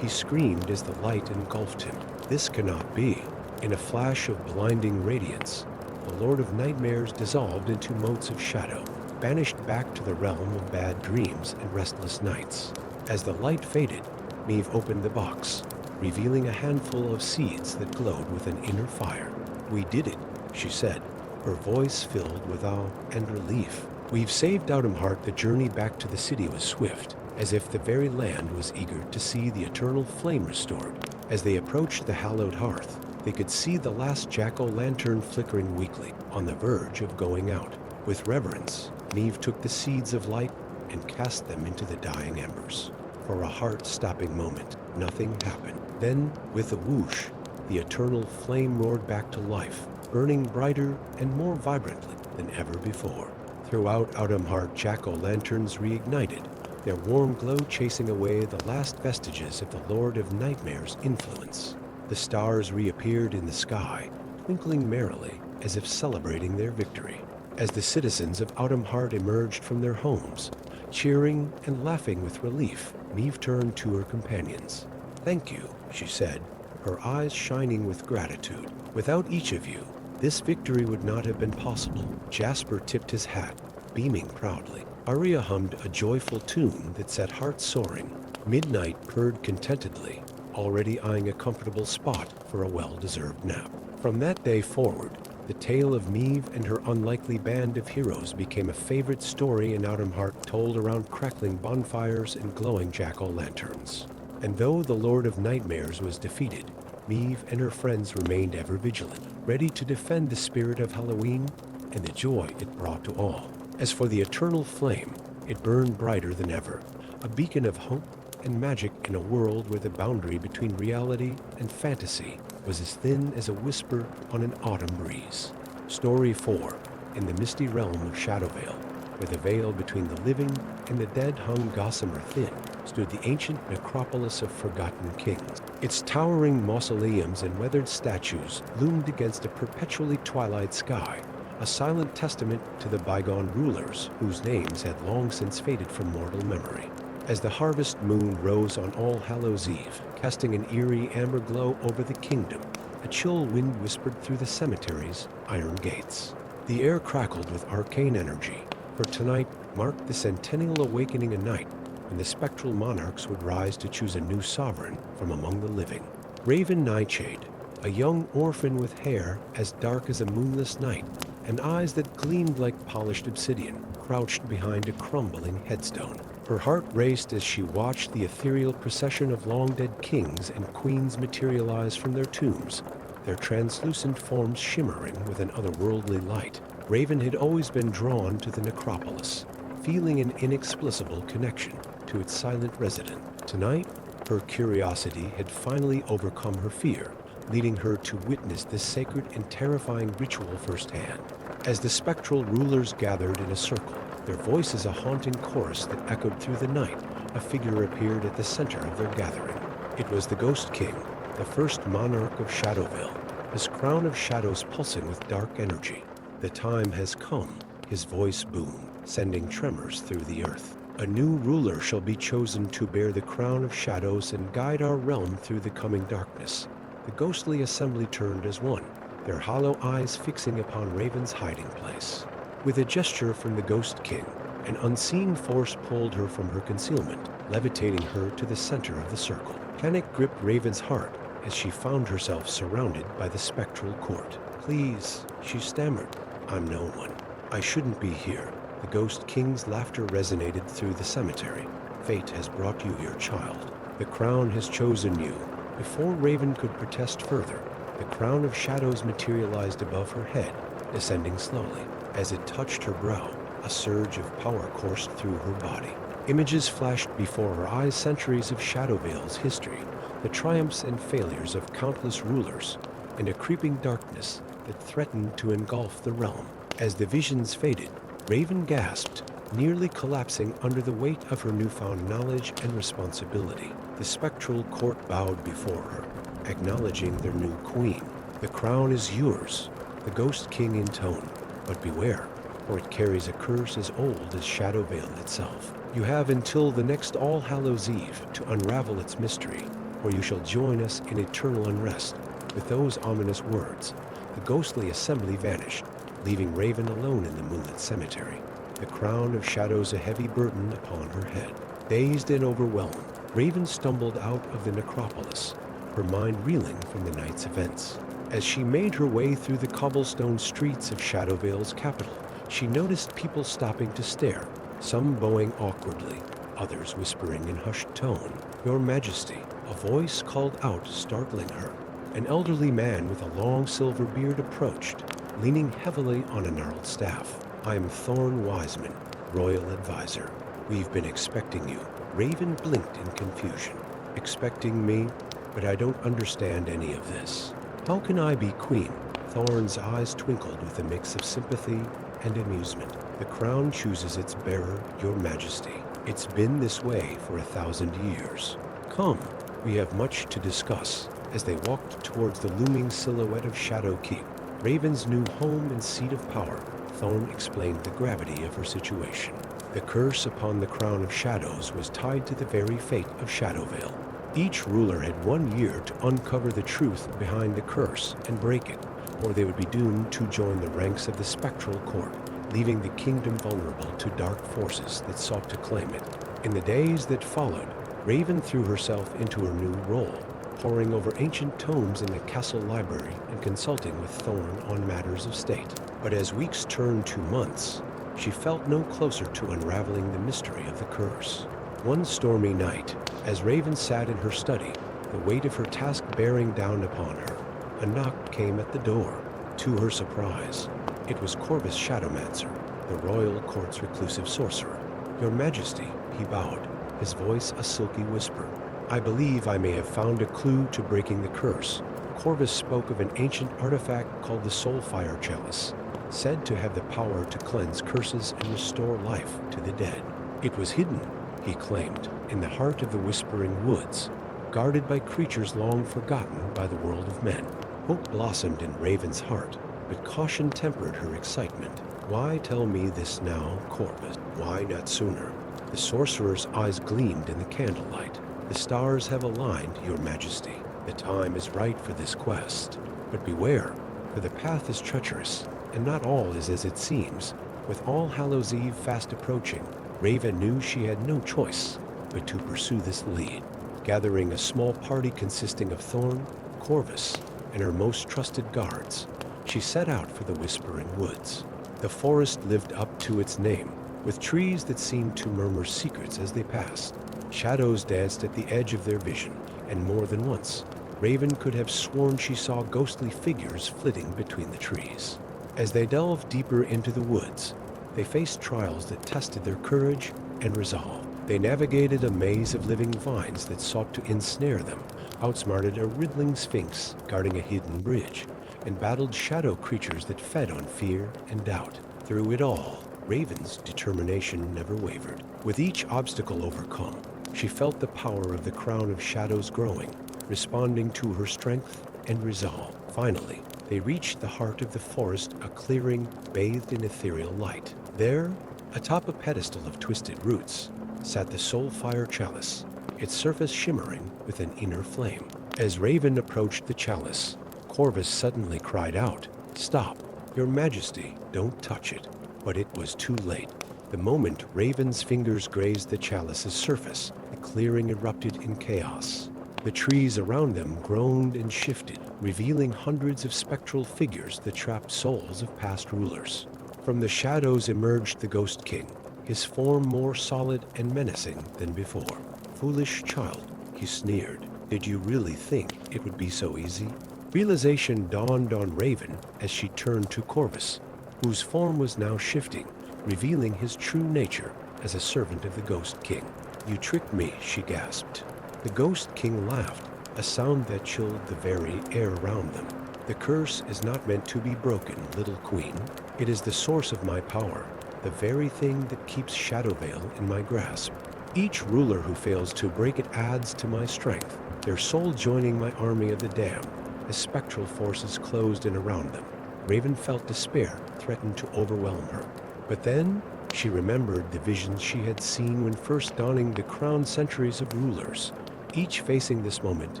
he screamed as the light engulfed him. This cannot be. In a flash of blinding radiance, the Lord of Nightmares dissolved into motes of shadow, banished back to the realm of bad dreams and restless nights. As the light faded, Maeve opened the box, revealing a handful of seeds that glowed with an inner fire. We did it, she said, her voice filled with awe and relief. We've saved Autumnheart. The journey back to the city was swift, as if the very land was eager to see the eternal flame restored. As they approached the hallowed hearth, they could see the last jack-o'-lantern flickering weakly, on the verge of going out. With reverence, Maeve took the seeds of light and cast them into the dying embers. For a heart-stopping moment, nothing happened. Then, with a whoosh, the eternal flame roared back to life, burning brighter and more vibrantly than ever before. Throughout Autumnheart, jack-o'-lanterns reignited, their warm glow chasing away the last vestiges of the Lord of Nightmare's influence. The stars reappeared in the sky, twinkling merrily as if celebrating their victory. As the citizens of Autumnheart emerged from their homes, cheering and laughing with relief, Maeve turned to her companions. "Thank you," she said, her eyes shining with gratitude. "Without each of you, this victory would not have been possible." Jasper tipped his hat, beaming proudly. Arya hummed a joyful tune that set hearts soaring. Midnight purred contentedly, already eyeing a comfortable spot for a well-deserved nap. From that day forward, The tale of Meve and her unlikely band of heroes became a favorite story in Autumnheart, told around crackling bonfires and glowing jack-o'-lanterns. And though the Lord of Nightmares was defeated, Meve and her friends remained ever vigilant, ready to defend the spirit of Halloween and the joy it brought to all. As for the eternal flame, it burned brighter than ever, a beacon of hope and magic in a world where the boundary between reality and fantasy was as thin as a whisper on an autumn breeze. Story 4. In the misty realm of Shadowvale, where the veil between the living and the dead hung gossamer thin, stood the ancient necropolis of forgotten kings. Its towering mausoleums and weathered statues loomed against a perpetually twilight sky, a silent testament to the bygone rulers whose names had long since faded from mortal memory. As the harvest moon rose on All Hallows' Eve, casting an eerie amber glow over the kingdom, a chill wind whispered through the cemetery's iron gates. The air crackled with arcane energy, for tonight marked the centennial awakening, a night when the spectral monarchs would rise to choose a new sovereign from among the living. Raven Nightshade, a young orphan with hair as dark as a moonless night and eyes that gleamed like polished obsidian, crouched behind a crumbling headstone. Her heart raced as she watched the ethereal procession of long-dead kings and queens materialize from their tombs, their translucent forms shimmering with an otherworldly light. Raven had always been drawn to the necropolis, feeling an inexplicable connection to its silent resident. Tonight, her curiosity had finally overcome her fear, leading her to witness this sacred and terrifying ritual firsthand. As the spectral rulers gathered in a circle, their voices a haunting chorus that echoed through the night, a figure appeared at the center of their gathering. It was the Ghost King, the first monarch of Shadowvale, his crown of shadows pulsing with dark energy. The time has come, his voice boomed, sending tremors through the earth. A new ruler shall be chosen to bear the crown of shadows and guide our realm through the coming darkness. The ghostly assembly turned as one, their hollow eyes fixing upon Raven's hiding place. With a gesture from the Ghost King, an unseen force pulled her from her concealment, levitating her to the center of the circle. Panic gripped Raven's heart as she found herself surrounded by the spectral court. "Please," she stammered, "I'm no one. I shouldn't be here." The Ghost King's laughter resonated through the cemetery. "Fate has brought you your child. The crown has chosen you." Before Raven could protest further, the crown of shadows materialized above her head, descending slowly. As it touched her brow, a surge of power coursed through her body. Images flashed before her eyes, centuries of Shadowvale's history, the triumphs and failures of countless rulers, and a creeping darkness that threatened to engulf the realm. As the visions faded, Raven gasped, nearly collapsing under the weight of her newfound knowledge and responsibility. The spectral court bowed before her, acknowledging their new queen. "The crown is yours," the Ghost King intoned. "But beware, for it carries a curse as old as Shadowvale itself. You have until the next All Hallows' Eve to unravel its mystery, or you shall join us in eternal unrest." With those ominous words, the ghostly assembly vanished, leaving Raven alone in the moonlit cemetery, the crown of shadows a heavy burden upon her head. Dazed and overwhelmed, Raven stumbled out of the necropolis, her mind reeling from the night's events. As she made her way through the cobblestone streets of Shadowvale's capital, she noticed people stopping to stare, some bowing awkwardly, others whispering in hushed tone. "Your Majesty," a voice called out, startling her. An elderly man with a long silver beard approached, leaning heavily on a gnarled staff. "I am Thorn Wiseman, Royal Advisor. We've been expecting you." Raven blinked in confusion. "Expecting me? But I don't understand any of this. How can I be queen?" Thorn's eyes twinkled with a mix of sympathy and amusement. "The crown chooses its bearer, Your Majesty. It's been this way for 1,000 years. Come, we have much to discuss." As they walked towards the looming silhouette of Shadowkeep, Raven's new home and seat of power, Thorn explained the gravity of her situation. The curse upon the crown of shadows was tied to the very fate of Shadowvale. Each ruler had 1 year to uncover the truth behind the curse and break it, or they would be doomed to join the ranks of the spectral court, leaving the kingdom vulnerable to dark forces that sought to claim it. In the days that followed, Raven threw herself into her new role, poring over ancient tomes in the castle library and consulting with Thorn on matters of state. But as weeks turned to months, she felt no closer to unraveling the mystery of the curse. One stormy night, as Raven sat in her study, the weight of her task bearing down upon her, a knock came at the door. To her surprise, it was Corvus Shadowmancer, the royal court's reclusive sorcerer. "Your Majesty," he bowed, his voice a silky whisper. "I believe I may have found a clue to breaking the curse." Corvus spoke of an ancient artifact called the Soulfire Chalice, said to have the power to cleanse curses and restore life to the dead. It was hidden, he claimed, in the heart of the Whispering Woods, guarded by creatures long forgotten by the world of men. Hope blossomed in Raven's heart, but caution tempered her excitement. "Why tell me this now, Corvus? Why not sooner?" The sorcerer's eyes gleamed in the candlelight. "The stars have aligned, Your Majesty. The time is right for this quest. But beware, for the path is treacherous, and not all is as it seems." With All Hallows' Eve fast approaching, Raven knew she had no choice but to pursue this lead. Gathering a small party consisting of Thorn, Corvus, and her most trusted guards, she set out for the Whispering Woods. The forest lived up to its name, with trees that seemed to murmur secrets as they passed. Shadows danced at the edge of their vision, and more than once, Raven could have sworn she saw ghostly figures flitting between the trees. As they delved deeper into the woods, they faced trials that tested their courage and resolve. They navigated a maze of living vines that sought to ensnare them, outsmarted a riddling sphinx guarding a hidden bridge, and battled shadow creatures that fed on fear and doubt. Through it all, Raven's determination never wavered. With each obstacle overcome, she felt the power of the crown of shadows growing, responding to her strength and resolve. Finally, they reached the heart of the forest, a clearing bathed in ethereal light. There, atop a pedestal of twisted roots, sat the Soulfire Chalice, its surface shimmering with an inner flame. As Raven approached the chalice, Corvus suddenly cried out, "Stop! Your Majesty, don't touch it." But it was too late. The moment Raven's fingers grazed the chalice's surface, the clearing erupted in chaos. The trees around them groaned and shifted, revealing hundreds of spectral figures that trapped souls of past rulers. From the shadows emerged the Ghost King, his form more solid and menacing than before. "Foolish child," he sneered. "Did you really think it would be so easy?" Realization dawned on Raven as she turned to Corvus, whose form was now shifting, revealing his true nature as a servant of the Ghost King. "You tricked me," she gasped. The Ghost King laughed, a sound that chilled the very air around them. "The curse is not meant to be broken, little queen. It is the source of my power, the very thing that keeps Shadowvale in my grasp. Each ruler who fails to break it adds to my strength, their soul joining my army of the damned." As spectral forces closed in around them, Raven felt despair threaten to overwhelm her. But then, she remembered the visions she had seen when first donning the crowned centuries of rulers, each facing this moment,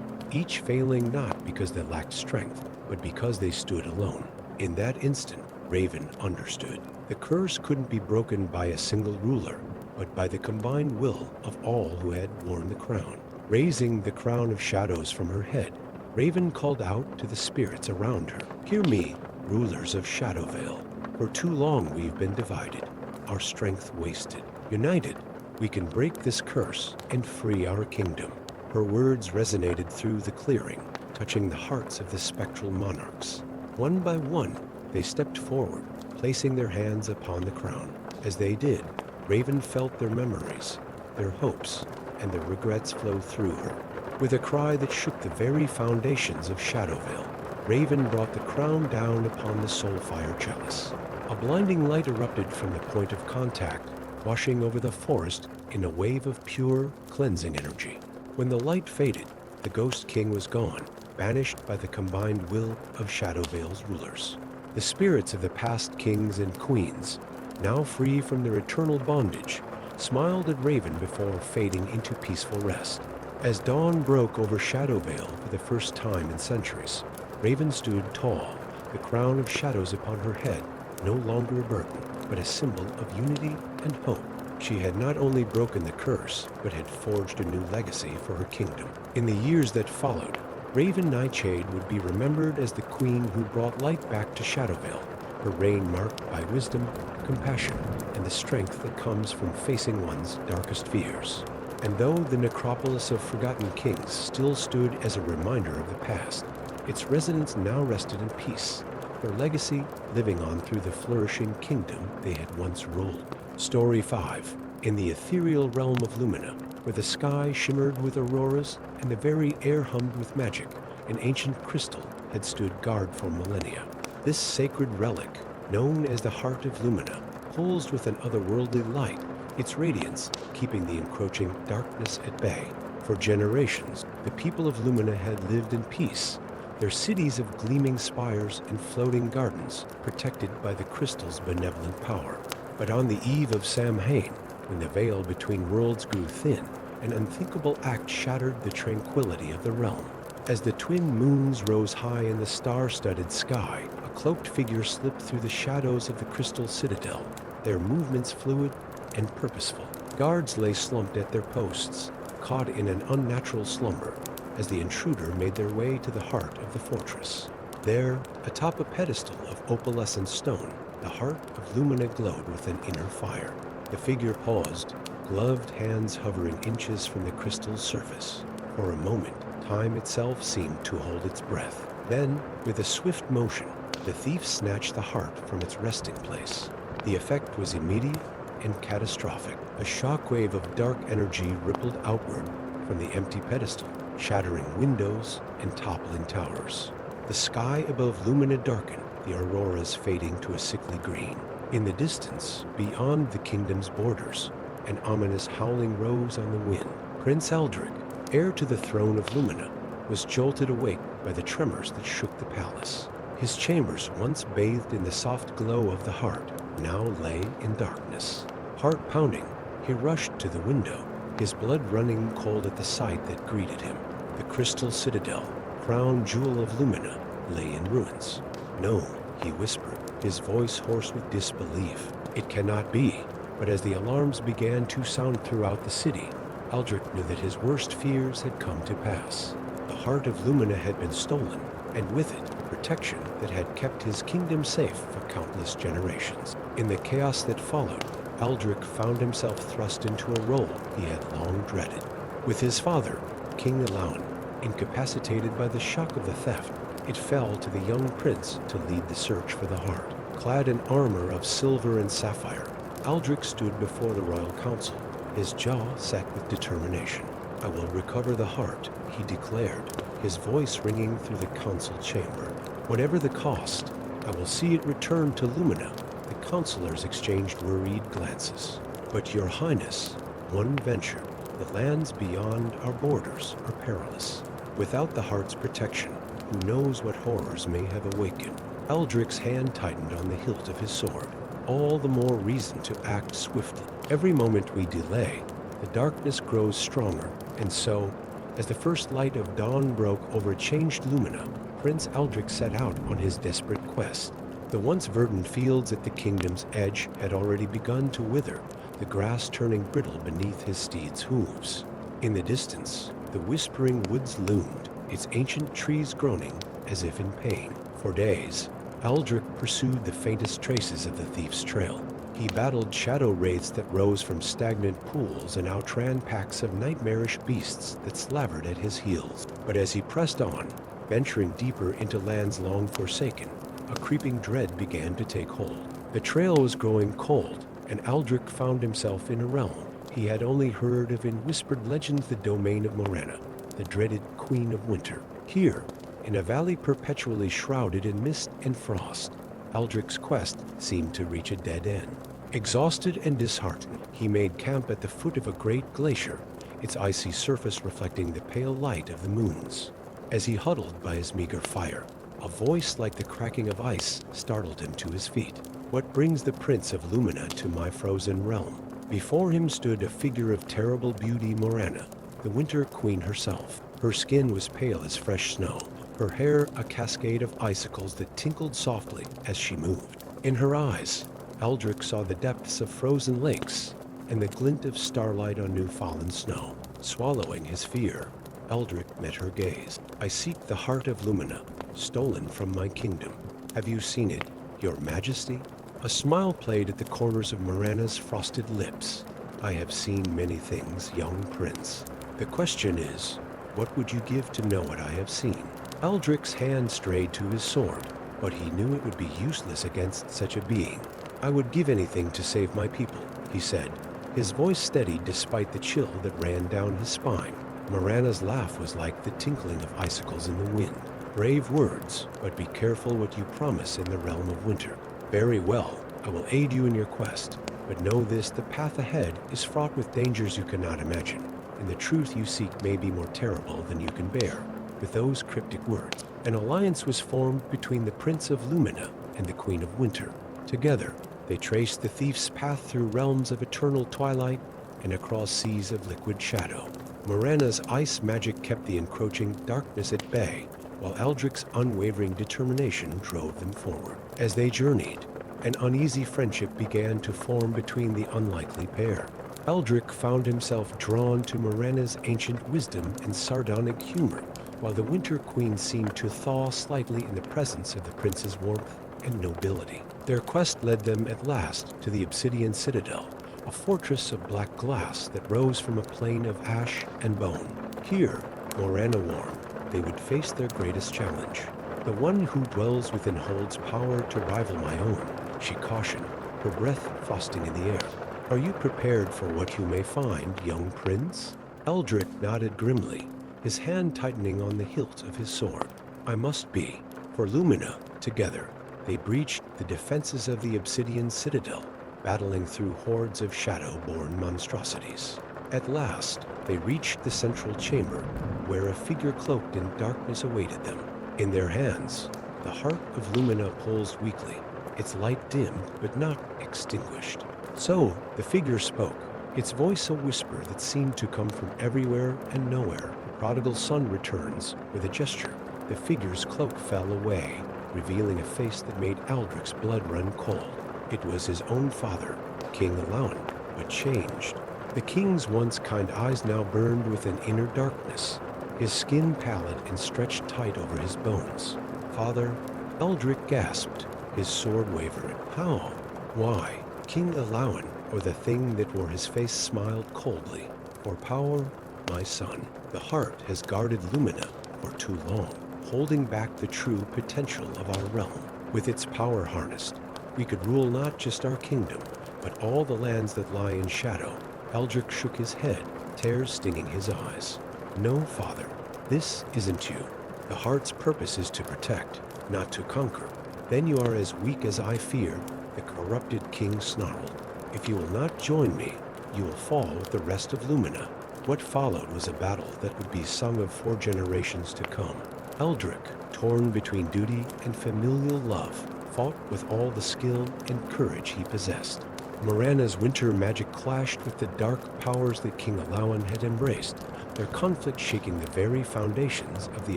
each failing not because they lacked strength, but because they stood alone. In that instant, Raven understood. The curse couldn't be broken by a single ruler, but by the combined will of all who had worn the crown. Raising the crown of shadows from her head, Raven called out to the spirits around her. "Hear me, rulers of Shadowvale. For too long we've been divided, our strength wasted. United, we can break this curse and free our kingdom." Her words resonated through the clearing, touching the hearts of the spectral monarchs. One by one, they stepped forward, placing their hands upon the crown. As they did, Raven felt their memories, their hopes, and their regrets flow through her. With a cry that shook the very foundations of Shadowvale, Raven brought the crown down upon the Soulfire Chalice. A blinding light erupted from the point of contact, washing over the forest in a wave of pure, cleansing energy. When the light faded, the Ghost King was gone, banished by the combined will of Shadowvale's rulers. The spirits of the past kings and queens, now free from their eternal bondage, smiled at Raven before fading into peaceful rest. As dawn broke over Shadowvale for the first time in centuries, Raven stood tall, the crown of shadows upon her head, no longer a burden, but a symbol of unity and hope. She had not only broken the curse, but had forged a new legacy for her kingdom. In the years that followed, Raven Nightshade would be remembered as the queen who brought light back to Shadowvale, her reign marked by wisdom, compassion, and the strength that comes from facing one's darkest fears. And though the necropolis of Forgotten Kings still stood as a reminder of the past, its residents now rested in peace, their legacy living on through the flourishing kingdom they had once ruled. Story 5. In the ethereal realm of Lumina, where the sky shimmered with auroras and the very air hummed with magic, an ancient crystal had stood guard for millennia. This sacred relic, known as the Heart of Lumina, pulsed with an otherworldly light, its radiance keeping the encroaching darkness at bay. For generations, the people of Lumina had lived in peace, their cities of gleaming spires and floating gardens protected by the crystal's benevolent power. But on the eve of Samhain, when the veil between worlds grew thin, an unthinkable act shattered the tranquility of the realm. As the twin moons rose high in the star-studded sky, a cloaked figure slipped through the shadows of the crystal citadel, their movements fluid and purposeful. Guards lay slumped at their posts, caught in an unnatural slumber, as the intruder made their way to the heart of the fortress. There, atop a pedestal of opalescent stone, the heart of Lumina glowed with an inner fire. The figure paused, gloved hands hovering inches from the crystal's surface. For a moment, time itself seemed to hold its breath. Then, with a swift motion, the thief snatched the heart from its resting place. The effect was immediate and catastrophic. A shockwave of dark energy rippled outward from the empty pedestal, shattering windows and toppling towers. The sky above Lumina darkened, the auroras fading to a sickly green. In the distance, beyond the kingdom's borders, an ominous howling rose on the wind. Prince Aldrich, heir to the throne of Lumina, was jolted awake by the tremors that shook the palace. His chambers, once bathed in the soft glow of the heart, now lay in darkness. Heart pounding, he rushed to the window, his blood running cold at the sight that greeted him. The crystal citadel, crown jewel of Lumina, lay in ruins. "No," he whispered, his voice hoarse with disbelief. "It cannot be." But as the alarms began to sound throughout the city, Aldrich knew that his worst fears had come to pass. The heart of Lumina had been stolen, and with it, protection that had kept his kingdom safe for countless generations. In the chaos that followed, Aldrich found himself thrust into a role he had long dreaded. With his father, King Alaun, incapacitated by the shock of the theft, it fell to the young prince to lead the search for the heart. Clad in armor of silver and sapphire, Aldrich stood before the royal council, his jaw set with determination. "I will recover the heart," he declared, his voice ringing through the council chamber. "Whatever the cost, I will see it return to Lumina." The councilors exchanged worried glances. "But your highness," one ventured, "the lands beyond our borders are perilous. Without the heart's protection, who knows what horrors may have awakened?" Aldrich's hand tightened on the hilt of his sword. "All the more reason to act swiftly. Every moment we delay, the darkness grows stronger, and so, as the first light of dawn broke over changed Lumina, Prince Aldrich set out on his desperate quest. The once verdant fields at the kingdom's edge had already begun to wither, the grass turning brittle beneath his steed's hooves. In the distance, the whispering woods loomed, its ancient trees groaning as if in pain. For days, Aldrich pursued the faintest traces of the thief's trail. He battled shadow wraiths that rose from stagnant pools and outran packs of nightmarish beasts that slavered at his heels. But as he pressed on, venturing deeper into lands long forsaken, a creeping dread began to take hold. The trail was growing cold, and Aldrich found himself in a realm he had only heard of in whispered legends, the domain of Morana, the dreaded Queen of Winter. Here, in a valley perpetually shrouded in mist and frost, Aldrich's quest seemed to reach a dead end. Exhausted and disheartened, he made camp at the foot of a great glacier, its icy surface reflecting the pale light of the moons. As he huddled by his meager fire, a voice like the cracking of ice startled him to his feet. "What brings the Prince of Lumina to my frozen realm?" Before him stood a figure of terrible beauty, Morana, the Winter Queen herself. Her skin was pale as fresh snow, her hair a cascade of icicles that tinkled softly as she moved. In her eyes, Aldrich saw the depths of frozen lakes and the glint of starlight on new fallen snow. Swallowing his fear, Aldrich met her gaze. "I seek the heart of Lumina, stolen from my kingdom. Have you seen it, your majesty?" A smile played at the corners of Morana's frosted lips. "I have seen many things, young prince. The question is, what would you give to know what I have seen?" Eldric's hand strayed to his sword, but he knew it would be useless against such a being. "I would give anything to save my people," he said. His voice steadied despite the chill that ran down his spine. Morana's laugh was like the tinkling of icicles in the wind. "Brave words, but be careful what you promise in the realm of winter." "Very well, I will aid you in your quest. But know this, the path ahead is fraught with dangers you cannot imagine, and the truth you seek may be more terrible than you can bear." With those cryptic words, an alliance was formed between the Prince of Lumina and the Queen of Winter. Together, they traced the thief's path through realms of eternal twilight and across seas of liquid shadow. Morana's ice magic kept the encroaching darkness at bay, while Eldric's unwavering determination drove them forward. As they journeyed, an uneasy friendship began to form between the unlikely pair. Eldric found himself drawn to Morana's ancient wisdom and sardonic humor, while the Winter Queen seemed to thaw slightly in the presence of the prince's warmth and nobility. Their quest led them at last to the Obsidian Citadel, a fortress of black glass that rose from a plain of ash and bone. Here, Morana warned, they would face their greatest challenge. "The one who dwells within holds power to rival my own," she cautioned, her breath frosting in the air. "Are you prepared for what you may find, young prince?" Eldric nodded grimly, his hand tightening on the hilt of his sword. "I must be." For Lumina, together, they breached the defenses of the Obsidian Citadel, battling through hordes of shadow-born monstrosities. At last, they reached the central chamber, where a figure cloaked in darkness awaited them. In their hands, the heart of Lumina pulsed weakly, its light dimmed but not extinguished. So, the figure spoke, its voice a whisper that seemed to come from everywhere and nowhere. "The prodigal son returns." With a gesture, the figure's cloak fell away, revealing a face that made Eldric's blood run cold. It was his own father, King Alaun, but changed. The king's once kind eyes now burned with an inner darkness, his skin pallid and stretched tight over his bones. "Father," Eldric gasped, his sword wavering. "How? Why?" King Alaun, or the thing that wore his face, smiled coldly. "For power, my son. The heart has guarded Lumina for too long, holding back the true potential of our realm. With its power harnessed, we could rule not just our kingdom, but all the lands that lie in shadow." Eldric shook his head, tears stinging his eyes. "No, father, this isn't you. The heart's purpose is to protect, not to conquer." "Then you are as weak as I feared," the corrupted king snarled. "If you will not join me, you will fall with the rest of Lumina." What followed was a battle that would be sung of for generations to come. Eldric, torn between duty and familial love, fought with all the skill and courage he possessed. Morana's winter magic clashed with the dark powers that King Alaun had embraced, their conflict shaking the very foundations of the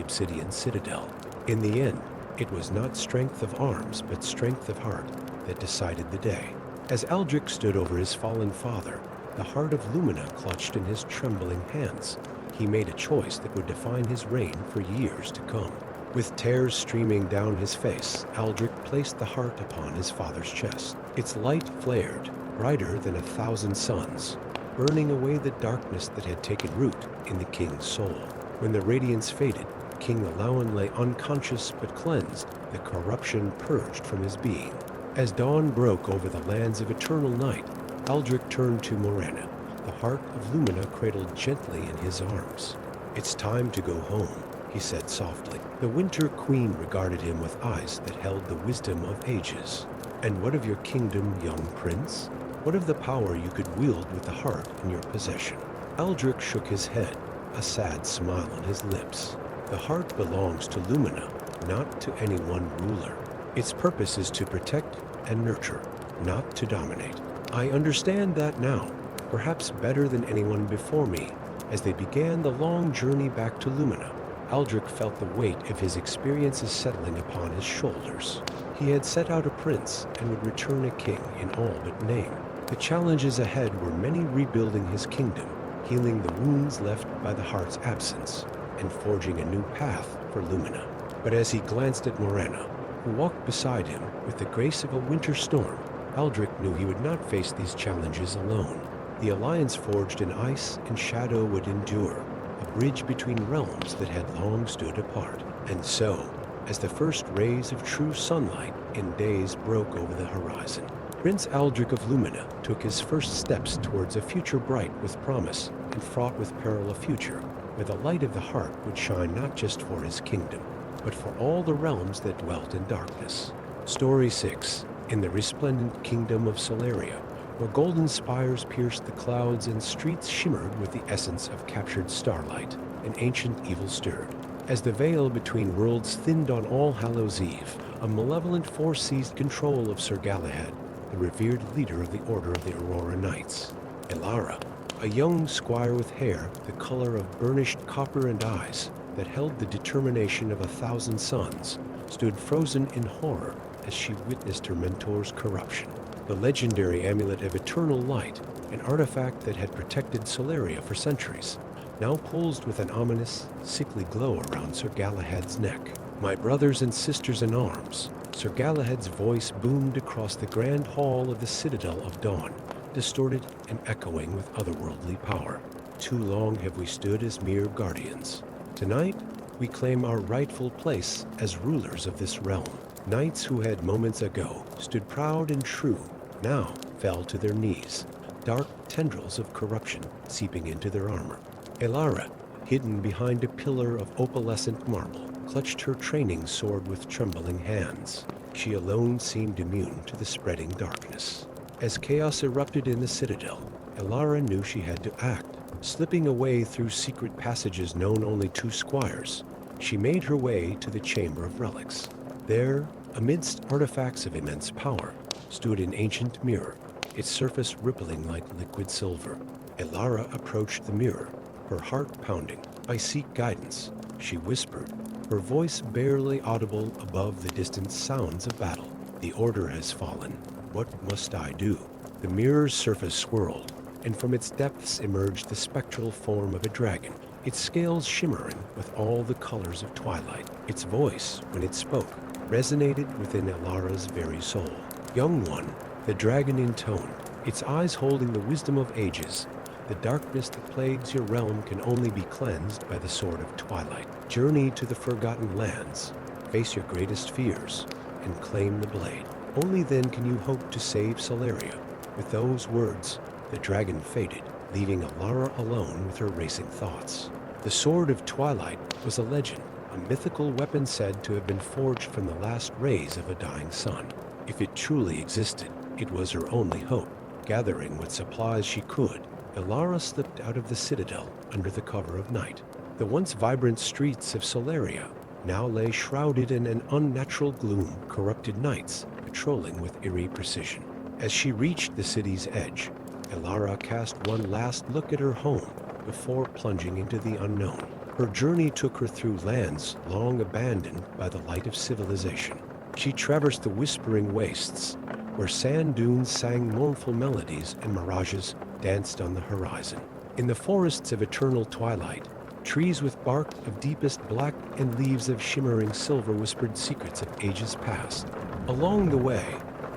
Obsidian Citadel. In the end, it was not strength of arms, but strength of heart that decided the day. As Eldric stood over his fallen father, the heart of Lumina clutched in his trembling hands. He made a choice that would define his reign for years to come. With tears streaming down his face, Eldric placed the heart upon his father's chest. Its light flared, brighter than 1,000 suns, burning away the darkness that had taken root in the king's soul. When the radiance faded, King Alaun lay unconscious but cleansed, the corruption purged from his being. As dawn broke over the lands of eternal night, Eldric turned to Morana, the heart of Lumina cradled gently in his arms. "It's time to go home," he said softly. The Winter Queen regarded him with eyes that held the wisdom of ages. "And what of your kingdom, young prince? What of the power you could wield with the heart in your possession?" Eldric shook his head, a sad smile on his lips. "The heart belongs to Lumina, not to any one ruler. Its purpose is to protect and nurture, not to dominate. I understand that now, perhaps better than anyone before me." As they began the long journey back to Lumina, Eldric felt the weight of his experiences settling upon his shoulders. He had set out a prince and would return a king in all but name. The challenges ahead were many: rebuilding his kingdom, healing the wounds left by the heart's absence, and forging a new path for Lumina. But as he glanced at Morana, who walked beside him with the grace of a winter storm, Aldrich knew he would not face these challenges alone. The alliance forged in ice and shadow would endure, a bridge between realms that had long stood apart. And so, as the first rays of true sunlight in days broke over the horizon, Prince Aldrich of Lumina took his first steps towards a future bright with promise and fraught with peril, a future where the light of the heart would shine not just for his kingdom, but for all the realms that dwelt in darkness. Story 6. In the resplendent kingdom of Storie, where golden spires pierced the clouds and streets shimmered with the essence of captured starlight, an ancient evil stirred. As the veil between worlds thinned on All Hallows' Eve, a malevolent force seized control of Sir Galahad, the revered leader of the Order of the Aurora Knights. Elara, a young squire with hair the color of burnished copper and eyes that held the determination of 1,000 suns, stood frozen in horror as she witnessed her mentor's corruption. The legendary amulet of eternal light, an artifact that had protected Storie for centuries, now pulsed with an ominous, sickly glow around Sir Galahad's neck. "My brothers and sisters in arms," Sir Galahad's voice boomed across the grand hall of the Citadel of Dawn, distorted and echoing with otherworldly power. "Too long have we stood as mere guardians. Tonight, we claim our rightful place as rulers of this realm." Knights who had moments ago stood proud and true now fell to their knees, dark tendrils of corruption seeping into their armor. Elara, hidden behind a pillar of opalescent marble, clutched her training sword with trembling hands. She alone seemed immune to the spreading darkness. As chaos erupted in the citadel, Elara knew she had to act. Slipping away through secret passages known only to squires, she made her way to the Chamber of Relics. There, amidst artifacts of immense power, stood an ancient mirror, its surface rippling like liquid silver. Elara approached the mirror, her heart pounding. "I seek guidance," she whispered, her voice barely audible above the distant sounds of battle. "The order has fallen. What must I do?" The mirror's surface swirled, and from its depths emerged the spectral form of a dragon, its scales shimmering with all the colors of twilight. Its voice, when it spoke, resonated within Elara's very soul. "Young one," the dragon intoned, its eyes holding the wisdom of ages, "the darkness that plagues your realm can only be cleansed by the sword of twilight. Journey to the forgotten lands, face your greatest fears, and claim the blade. Only then can you hope to save Storie." With those words, the dragon faded, leaving Elara alone with her racing thoughts. The sword of twilight was a legend, a mythical weapon said to have been forged from the last rays of a dying sun. If it truly existed, it was her only hope. Gathering what supplies she could, Elara slipped out of the citadel under the cover of night. The once vibrant streets of Storie now lay shrouded in an unnatural gloom, corrupted knights patrolling with eerie precision. As she reached the city's edge, Elara cast one last look at her home before plunging into the unknown. Her journey took her through lands long abandoned by the light of civilization. She traversed the whispering wastes, where sand dunes sang mournful melodies and mirages danced on the horizon. In the forests of eternal twilight, trees with bark of deepest black and leaves of shimmering silver whispered secrets of ages past. Along the way,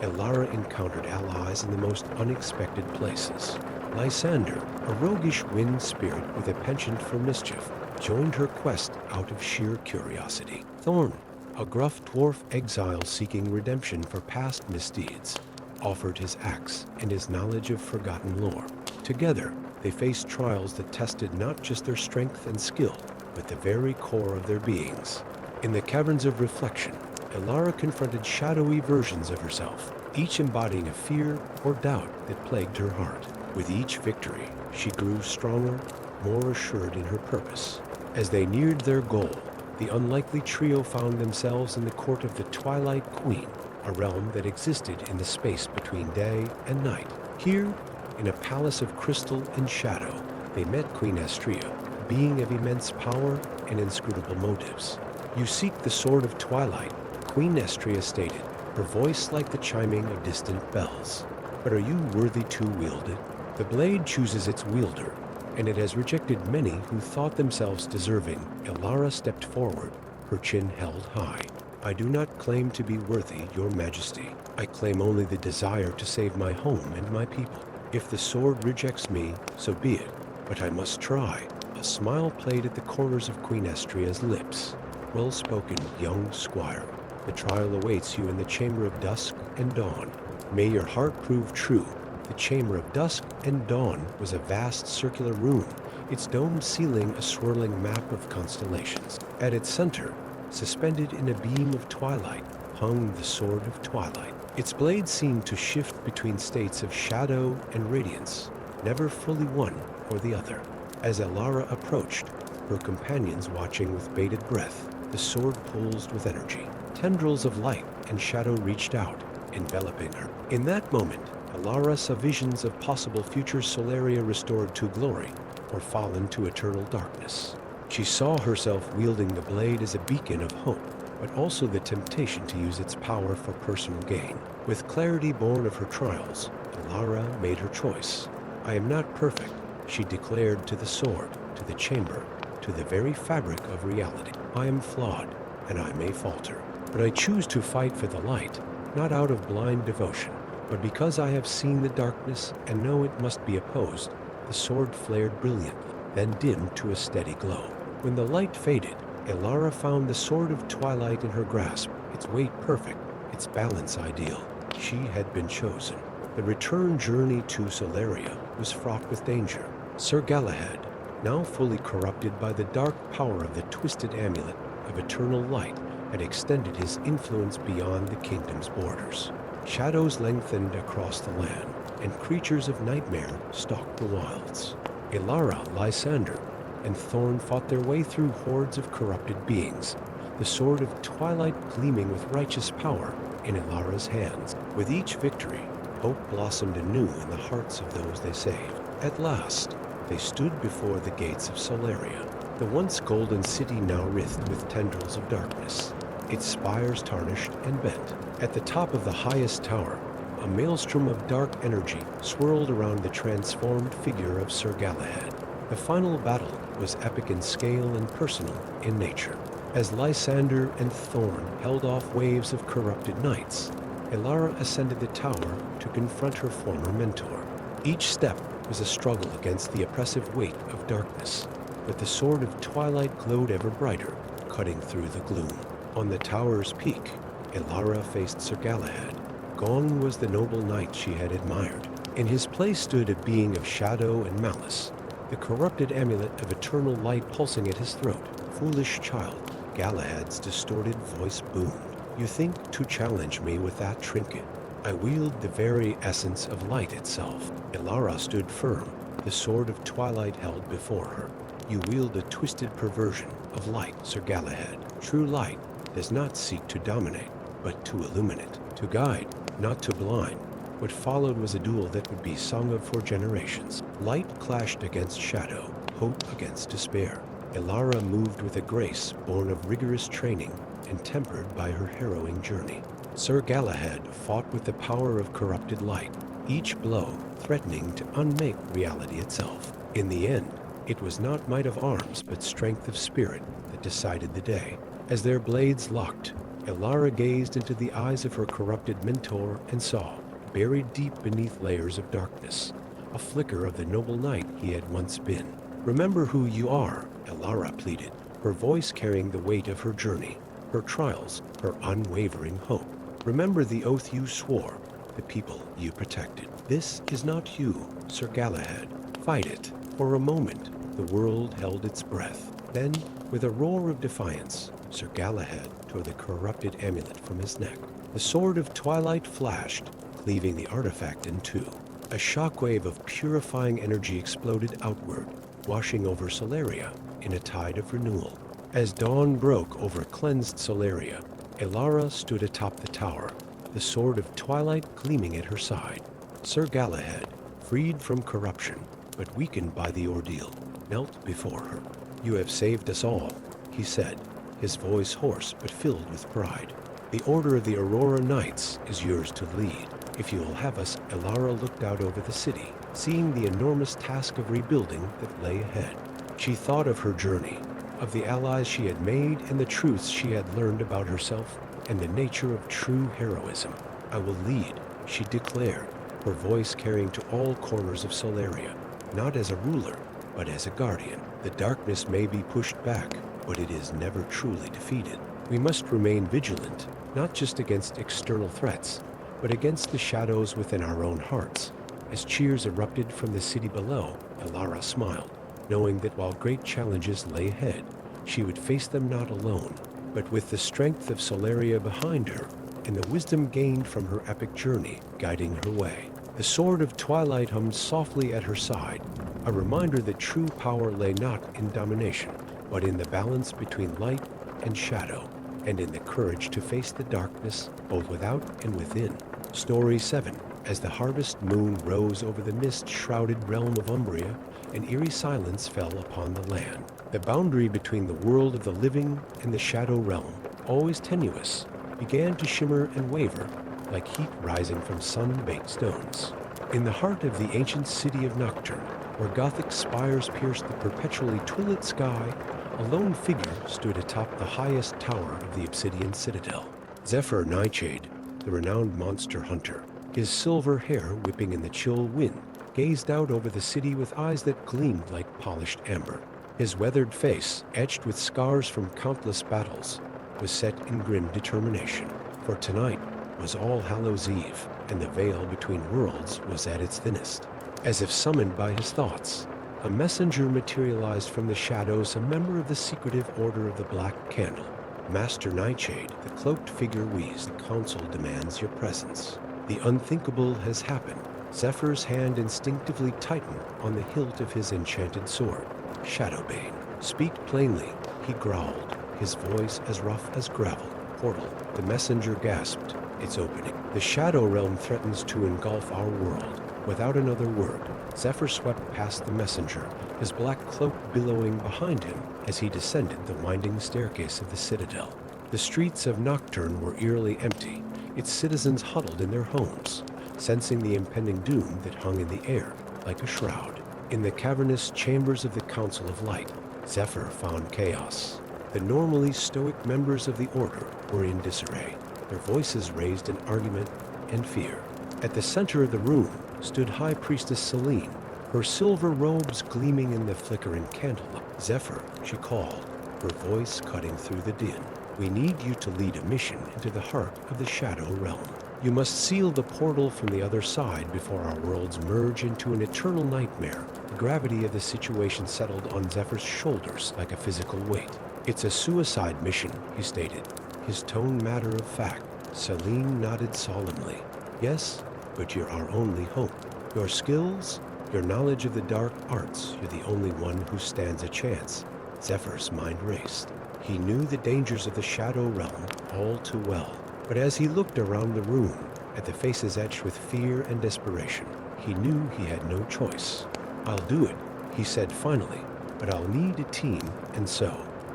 Elara encountered allies in the most unexpected places. Lysander, a roguish wind spirit with a penchant for mischief, joined her quest out of sheer curiosity. Thorn, a gruff dwarf exile seeking redemption for past misdeeds, offered his axe and his knowledge of forgotten lore. Together, they faced trials that tested not just their strength and skill, but the very core of their beings. In the caverns of reflection, Elara confronted shadowy versions of herself, each embodying a fear or doubt that plagued her heart. With each victory, she grew stronger, more assured in her purpose. As they neared their goal, the unlikely trio found themselves in the court of the Twilight Queen, a realm that existed in the space between day and night. Here, in a palace of crystal and shadow, they met Queen Astrea, a being of immense power and inscrutable motives. "You seek the sword of twilight," Queen Astrea stated, her voice like the chiming of distant bells. "But are you worthy to wield it? The blade chooses its wielder, and it has rejected many who thought themselves deserving. Elara stepped forward, her chin held high. I do not claim to be worthy, Your Majesty. I claim only the desire to save my home and my people. If the sword rejects me, so be it, but I must try. A smile played at the corners of Queen Estria's lips. Well-spoken, young squire. The trial awaits you in the Chamber of Dusk and Dawn. May your heart prove true. The Chamber of Dusk and Dawn was a vast circular room, its domed ceiling a swirling map of constellations. At its center, suspended in a beam of twilight, hung the Sword of Twilight. Its blade seemed to shift between states of shadow and radiance, never fully one or the other. As Elara approached, her companions watching with bated breath, the sword pulsed with energy. Tendrils of light and shadow reached out, enveloping her. In that moment, Elara saw visions of possible future Storie restored to glory or fallen to eternal darkness. She saw herself wielding the blade as a beacon of hope, but also the temptation to use its power for personal gain. With clarity born of her trials, Elara made her choice. I am not perfect, she declared to the sword, to the chamber, to the very fabric of reality. I am flawed, and I may falter, but I choose to fight for the light, not out of blind devotion, but because I have seen the darkness and know it must be opposed. The sword flared brilliantly, then dimmed to a steady glow. When the light faded, Elara found the Sword of Twilight in her grasp, its weight perfect, its balance ideal. She had been chosen. The return journey to Storie was fraught with danger. Sir Galahad, now fully corrupted by the dark power of the twisted amulet of eternal light, had extended his influence beyond the kingdom's borders. Shadows lengthened across the land, and creatures of nightmare stalked the wilds. Elara, Lysander, and Thorn fought their way through hordes of corrupted beings, the Sword of Twilight gleaming with righteous power in Elara's hands. With each victory, hope blossomed anew in the hearts of those they saved. At last, they stood before the gates of Storie, the once golden city now writhed with tendrils of darkness, its spires tarnished and bent. At the top of the highest tower, a maelstrom of dark energy swirled around the transformed figure of Sir Galahad. The final battle was epic in scale and personal in nature. As Lysander and Thorn held off waves of corrupted knights, Elara ascended the tower to confront her former mentor. Each step was a struggle against the oppressive weight of darkness, but the Sword of Twilight glowed ever brighter, cutting through the gloom. On the tower's peak, Elara faced Sir Galahad. Gone was the noble knight she had admired. In his place stood a being of shadow and malice, the corrupted amulet of eternal light pulsing at his throat. Foolish child, Galahad's distorted voice boomed. You think to challenge me with that trinket? I wield the very essence of light itself. Elara stood firm, the Sword of Twilight held before her. You wield a twisted perversion of light, Sir Galahad. True light does not seek to dominate, but to illuminate, to guide, not to blind. What followed was a duel that would be sung of for generations. Light clashed against shadow, hope against despair. Elara moved with a grace born of rigorous training and tempered by her harrowing journey. Sir Galahad fought with the power of corrupted light, each blow threatening to unmake reality itself. In the end, it was not might of arms but strength of spirit that decided the day. As their blades locked, Elara gazed into the eyes of her corrupted mentor and saw, buried deep beneath layers of darkness, a flicker of the noble knight he had once been. Remember who you are, Elara pleaded, her voice carrying the weight of her journey, her trials, her unwavering hope. Remember the oath you swore, the people you protected. This is not you, Sir Galahad. Fight it. For a moment, the world held its breath. Then, with a roar of defiance, Sir Galahad tore the corrupted amulet from his neck. The Sword of Twilight flashed, cleaving the artifact in two. A shockwave of purifying energy exploded outward, washing over Storie in a tide of renewal. As dawn broke over cleansed Storie, Elara stood atop the tower, the Sword of Twilight gleaming at her side. Sir Galahad, freed from corruption, but weakened by the ordeal, knelt before her. You have saved us all, he said, his voice hoarse but filled with pride. The Order of the Aurora Knights is yours to lead. If you will have us, Elara looked out over the city, seeing the enormous task of rebuilding that lay ahead. She thought of her journey, of the allies she had made and the truths she had learned about herself and the nature of true heroism. "I will lead," she declared, her voice carrying to all corners of Solaria, not as a ruler, but as a guardian. "The darkness may be pushed back, but it is never truly defeated. We must remain vigilant, not just against external threats, but against the shadows within our own hearts." As cheers erupted from the city below, Alara smiled, knowing that while great challenges lay ahead, she would face them not alone, but with the strength of Solaria behind her and the wisdom gained from her epic journey guiding her way. The sword of twilight hummed softly at her side, a reminder that true power lay not in domination, but in the balance between light and shadow, and in the courage to face the darkness both without and within. Story 7. As the harvest moon rose over the mist-shrouded realm of Umbria, an eerie silence fell upon the land. The boundary between the world of the living and the shadow realm, always tenuous, began to shimmer and waver like heat rising from sun-baked stones. In the heart of the ancient city of Nocturne, where Gothic spires pierced the perpetually twilit sky, a lone figure stood atop the highest tower of the obsidian citadel. Zephyr Nightshade, the renowned monster hunter, his silver hair whipping in the chill wind, gazed out over the city with eyes that gleamed like polished amber. His weathered face, etched with scars from countless battles, was set in grim determination. For tonight was All Hallows' Eve, and the veil between worlds was at its thinnest. As if summoned by his thoughts, a messenger materialized from the shadows, a member of the secretive Order of the Black Candle. "Master Nightshade," the cloaked figure wheezed, "the council demands your presence." The unthinkable has happened. Zephyr's hand instinctively tightened on the hilt of his enchanted sword. "Shadowbane, speak plainly," he growled, his voice as rough as gravel. "Portal," the messenger gasped, "it's opening. The shadow realm threatens to engulf our world." Without another word, Zephyr swept past the messenger, his black cloak billowing behind him as he descended the winding staircase of the citadel. The streets of Nocturne were eerily empty, its citizens huddled in their homes, sensing the impending doom that hung in the air like a shroud. In the cavernous chambers of the Council of Light, Zephyr found chaos. The normally stoic members of the Order were in disarray, their voices raised in argument and fear. At the center of the room stood High Priestess Selene, her silver robes gleaming in the flickering candlelight. "Zephyr," she called, her voice cutting through the din. "We need you to lead a mission into the heart of the Shadow Realm. You must seal the portal from the other side before our worlds merge into an eternal nightmare." The gravity of the situation settled on Zephyr's shoulders like a physical weight. "It's a suicide mission," he stated, his tone matter of fact. Selene nodded solemnly. "Yes, but you're our only hope. Your skills, your knowledge of the dark arts, you're the only one who stands a chance." Zephyr's mind raced. He knew the dangers of the Shadow Realm all too well. But as he looked around the room, at the faces etched with fear and desperation, he knew he had no choice. "I'll do it," he said finally, "but I'll need a team." And so,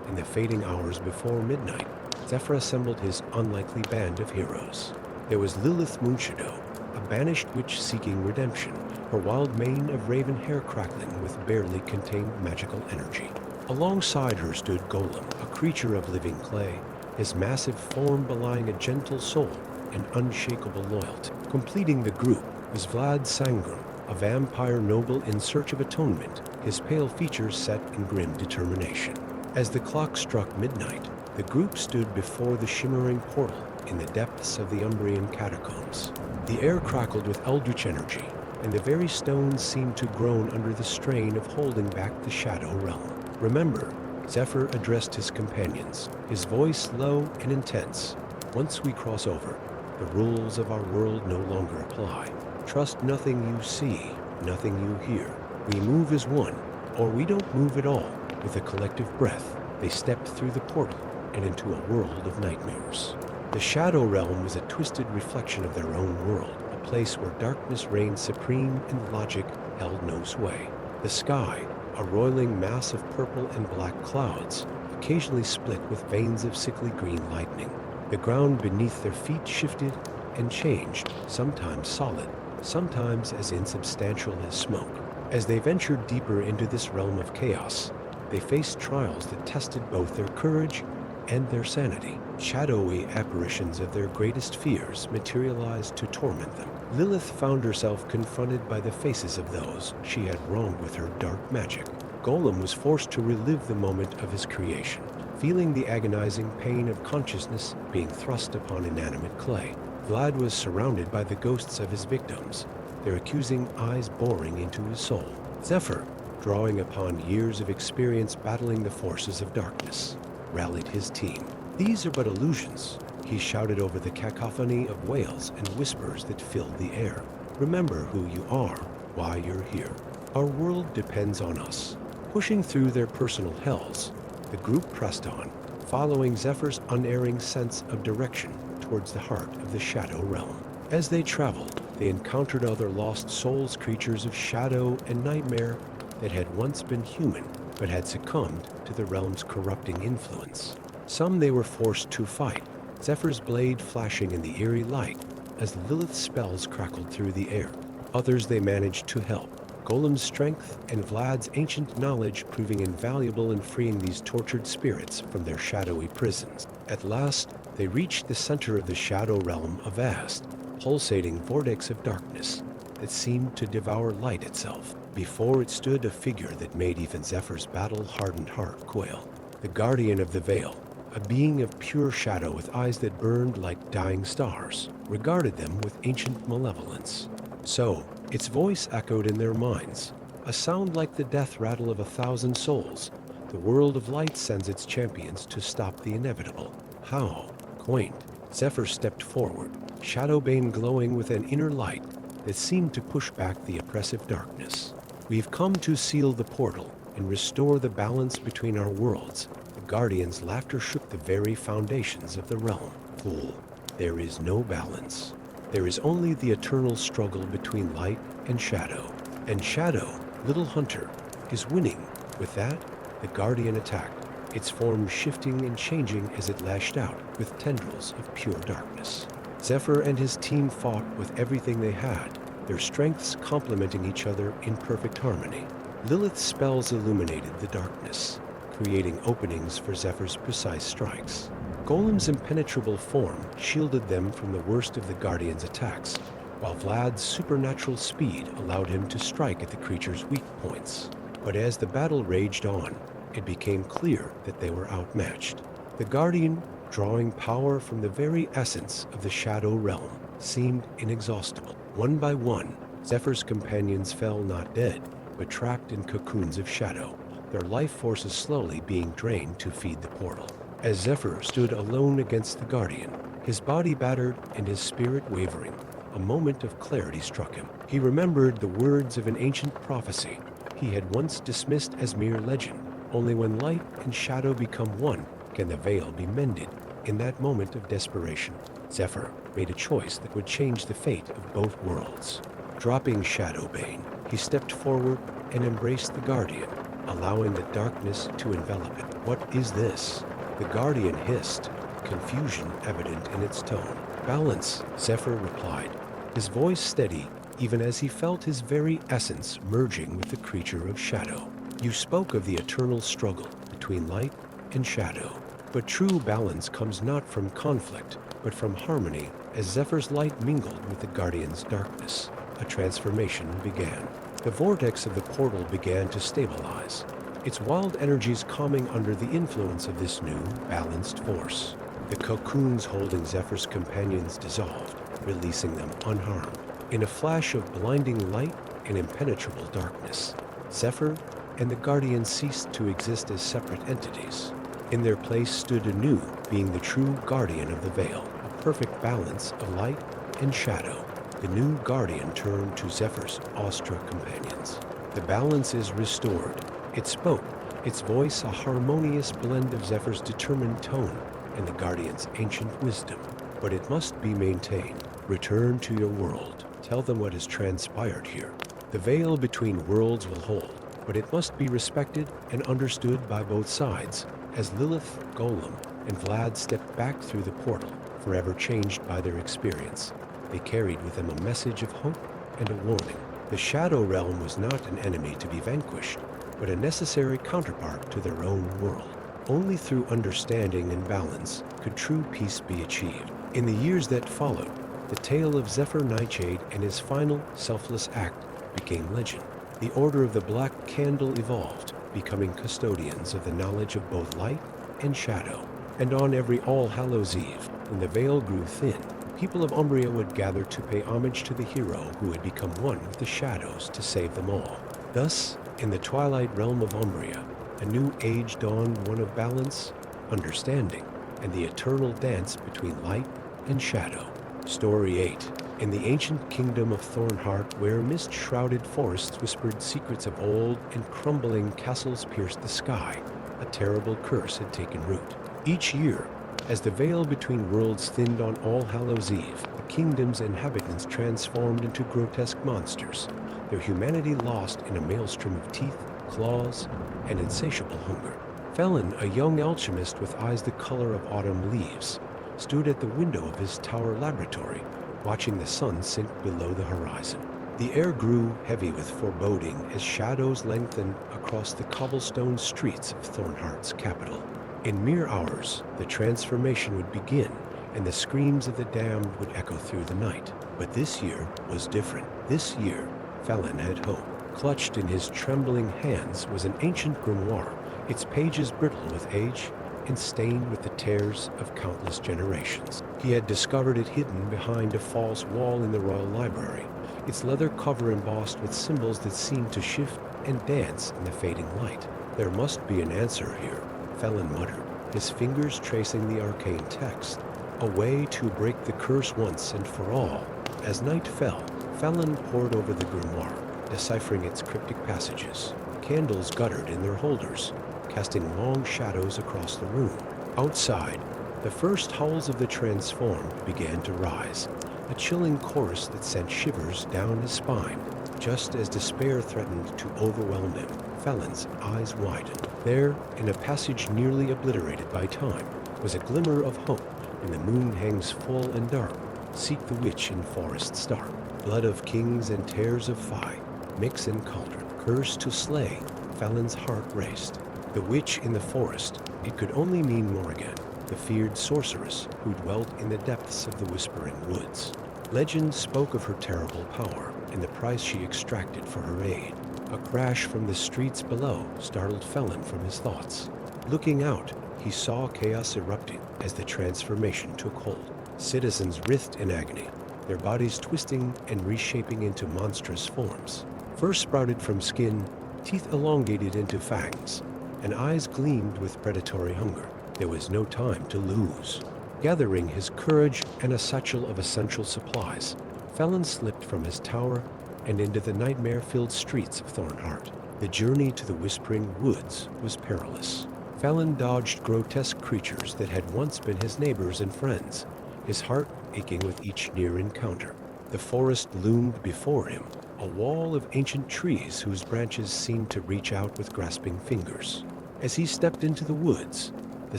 in the fading hours before midnight, Zephyr assembled his unlikely band of heroes. There was Lilith Moonshadow, a banished witch seeking redemption, her wild mane of raven hair crackling with barely contained magical energy. Alongside her stood Golem, a creature of living clay, his massive form belying a gentle soul and unshakable loyalty. Completing the group was Vlad Sangrum, a vampire noble in search of atonement, his pale features set in grim determination. As the clock struck midnight, the group stood before the shimmering portal in the depths of the Umbrian catacombs. The air crackled with eldritch energy, and the very stones seemed to groan under the strain of holding back the Shadow Realm. "Remember," Zephyr addressed his companions, his voice low and intense, "once we cross over, the rules of our world no longer apply. Trust nothing you see, nothing you hear. We move as one, or we don't move at all." With a collective breath, they stepped through the portal and into a world of nightmares. The Shadow Realm was a twisted reflection of their own world, a place where darkness reigned supreme and logic held no sway. The sky, a roiling mass of purple and black clouds, occasionally split with veins of sickly green lightning. The ground beneath their feet shifted and changed, sometimes solid, sometimes as insubstantial as smoke. As they ventured deeper into this realm of chaos, they faced trials that tested both their courage and their sanity. Shadowy apparitions of their greatest fears materialized to torment them. Lilith found herself confronted by the faces of those she had wronged with her dark magic. Golem was forced to relive the moment of his creation, feeling the agonizing pain of consciousness being thrust upon inanimate clay. Vlad was surrounded by the ghosts of his victims, their accusing eyes boring into his soul. Zephyr, drawing upon years of experience battling the forces of darkness, rallied his team. "These are but illusions," he shouted over the cacophony of wails and whispers that filled the air. "Remember who you are, why you're here. Our world depends on us." Pushing through their personal hells, the group pressed on, following Zephyr's unerring sense of direction towards the heart of the Shadow Realm. As they traveled, they encountered other lost souls, creatures of shadow and nightmare that had once been human but had succumbed to the realm's corrupting influence. Some they were forced to fight, Zephyr's blade flashing in the eerie light as Lilith's spells crackled through the air. Others they managed to help, Golem's strength and Vlad's ancient knowledge proving invaluable in freeing these tortured spirits from their shadowy prisons. At last, they reached the center of the Shadow Realm, a vast, pulsating vortex of darkness that seemed to devour light itself. Before it stood a figure that made even Zephyr's battle-hardened heart quail. The Guardian of the Veil, a being of pure shadow with eyes that burned like dying stars, regarded them with ancient malevolence. So, its voice echoed in their minds, a sound like the death rattle of 1,000 souls. The world of light sends its champions to stop the inevitable. How quaint. Zephyr stepped forward, Shadowbane glowing with an inner light that seemed to push back the oppressive darkness. "We've come to seal the portal and restore the balance between our worlds." The Guardian's laughter shook the very foundations of the realm. "Fool, there is no balance. There is only the eternal struggle between light and shadow. And shadow, little hunter, is winning." With that, the Guardian attacked, its form shifting and changing as it lashed out with tendrils of pure darkness. Zephyr and his team fought with everything they had, their strengths complementing each other in perfect harmony. Lilith's spells illuminated the darkness, creating openings for Zephyr's precise strikes. Golem's impenetrable form shielded them from the worst of the Guardian's attacks, while Vlad's supernatural speed allowed him to strike at the creature's weak points. But as the battle raged on, it became clear that they were outmatched. The Guardian, drawing power from the very essence of the Shadow Realm, seemed inexhaustible. One by one, Zephyr's companions fell not dead, but trapped in cocoons of shadow, their life forces slowly being drained to feed the portal. As Zephyr stood alone against the Guardian, his body battered and his spirit wavering, a moment of clarity struck him. He remembered the words of an ancient prophecy he had once dismissed as mere legend. Only when light and shadow become one can the veil be mended. In that moment of desperation, Zephyr made a choice that would change the fate of both worlds. Dropping Shadowbane, he stepped forward and embraced the Guardian, allowing the darkness to envelop it. "What is this?" The Guardian hissed, confusion evident in its tone. "Balance," Zephyr replied, his voice steady even as he felt his very essence merging with the creature of shadow. "You spoke of the eternal struggle between light and shadow, but true balance comes not from conflict, but from harmony." As Zephyr's light mingled with the Guardian's darkness, a transformation began. The vortex of the portal began to stabilize, its wild energies calming under the influence of this new, balanced force. The cocoons holding Zephyr's companions dissolved, releasing them unharmed. In a flash of blinding light and impenetrable darkness, Zephyr and the Guardian ceased to exist as separate entities. In their place stood anew, being the true Guardian of the Veil, a perfect balance of light and shadow. The new Guardian turned to Zephyr's awestruck companions. "The balance is restored," it spoke, its voice a harmonious blend of Zephyr's determined tone and the Guardian's ancient wisdom. "But it must be maintained. Return to your world. Tell them what has transpired here. The veil between worlds will hold, but it must be respected and understood by both sides." As Lilith, Golem, and Vlad stepped back through the portal, forever changed by their experience, they carried with them a message of hope and a warning. The Shadow Realm was not an enemy to be vanquished, but a necessary counterpart to their own world. Only through understanding and balance could true peace be achieved. In the years that followed, the tale of Zephyr Nightshade and his final selfless act became legend. The Order of the Black Candle evolved, becoming custodians of the knowledge of both light and shadow. And on every All Hallows Eve, when the veil grew thin, people of Umbria would gather to pay homage to the hero who had become one with the shadows to save them all. Thus, in the twilight realm of Umbria, a new age dawned, one of balance, understanding, and the eternal dance between light and shadow. Story 8. In the ancient kingdom of Thornheart, where mist-shrouded forests whispered secrets of old and crumbling castles pierced the sky, a terrible curse had taken root. Each year, as the veil between worlds thinned on All Hallows Eve, the kingdom's inhabitants transformed into grotesque monsters, their humanity lost in a maelstrom of teeth, claws, and insatiable hunger. Felin, a young alchemist with eyes the color of autumn leaves, stood at the window of his tower laboratory, watching the sun sink below the horizon. The air grew heavy with foreboding as shadows lengthened across the cobblestone streets of Thornheart's capital. In mere hours, the transformation would begin, and the screams of the damned would echo through the night. But this year was different. This year, Felin had hope. Clutched in his trembling hands was an ancient grimoire, its pages brittle with age and stained with the tears of countless generations. He had discovered it hidden behind a false wall in the royal library, its leather cover embossed with symbols that seemed to shift and dance in the fading light. There must be an answer here, Felin muttered, his fingers tracing the arcane text. A way to break the curse once and for all. As night fell, Felin pored over the grimoire, deciphering its cryptic passages. Candles guttered in their holders, casting long shadows across the room. Outside, the first howls of the transformed began to rise, a chilling chorus that sent shivers down his spine. Just as despair threatened to overwhelm him, Felin's eyes widened. There, in a passage nearly obliterated by time, was a glimmer of hope. When the moon hangs full and dark, seek the witch in forests dark. Blood of kings and tears of Phi, mix in cauldron. Curse to slay, Felin's heart raced. The witch in the forest, it could only mean Morrigan, the feared sorceress who dwelt in the depths of the Whispering Woods. Legend spoke of her terrible power and the price she extracted for her aid. A crash from the streets below startled Felin from his thoughts. Looking out, he saw chaos erupting as the transformation took hold. Citizens writhed in agony, their bodies twisting and reshaping into monstrous forms. Fur sprouted from skin, teeth elongated into fangs, and eyes gleamed with predatory hunger. There was no time to lose. Gathering his courage and a satchel of essential supplies, Felin slipped from his tower and into the nightmare-filled streets of Thornheart. The journey to the Whispering Woods was perilous. Felin dodged grotesque creatures that had once been his neighbors and friends, his heart aching with each near encounter. The forest loomed before him, a wall of ancient trees whose branches seemed to reach out with grasping fingers. As he stepped into the woods, the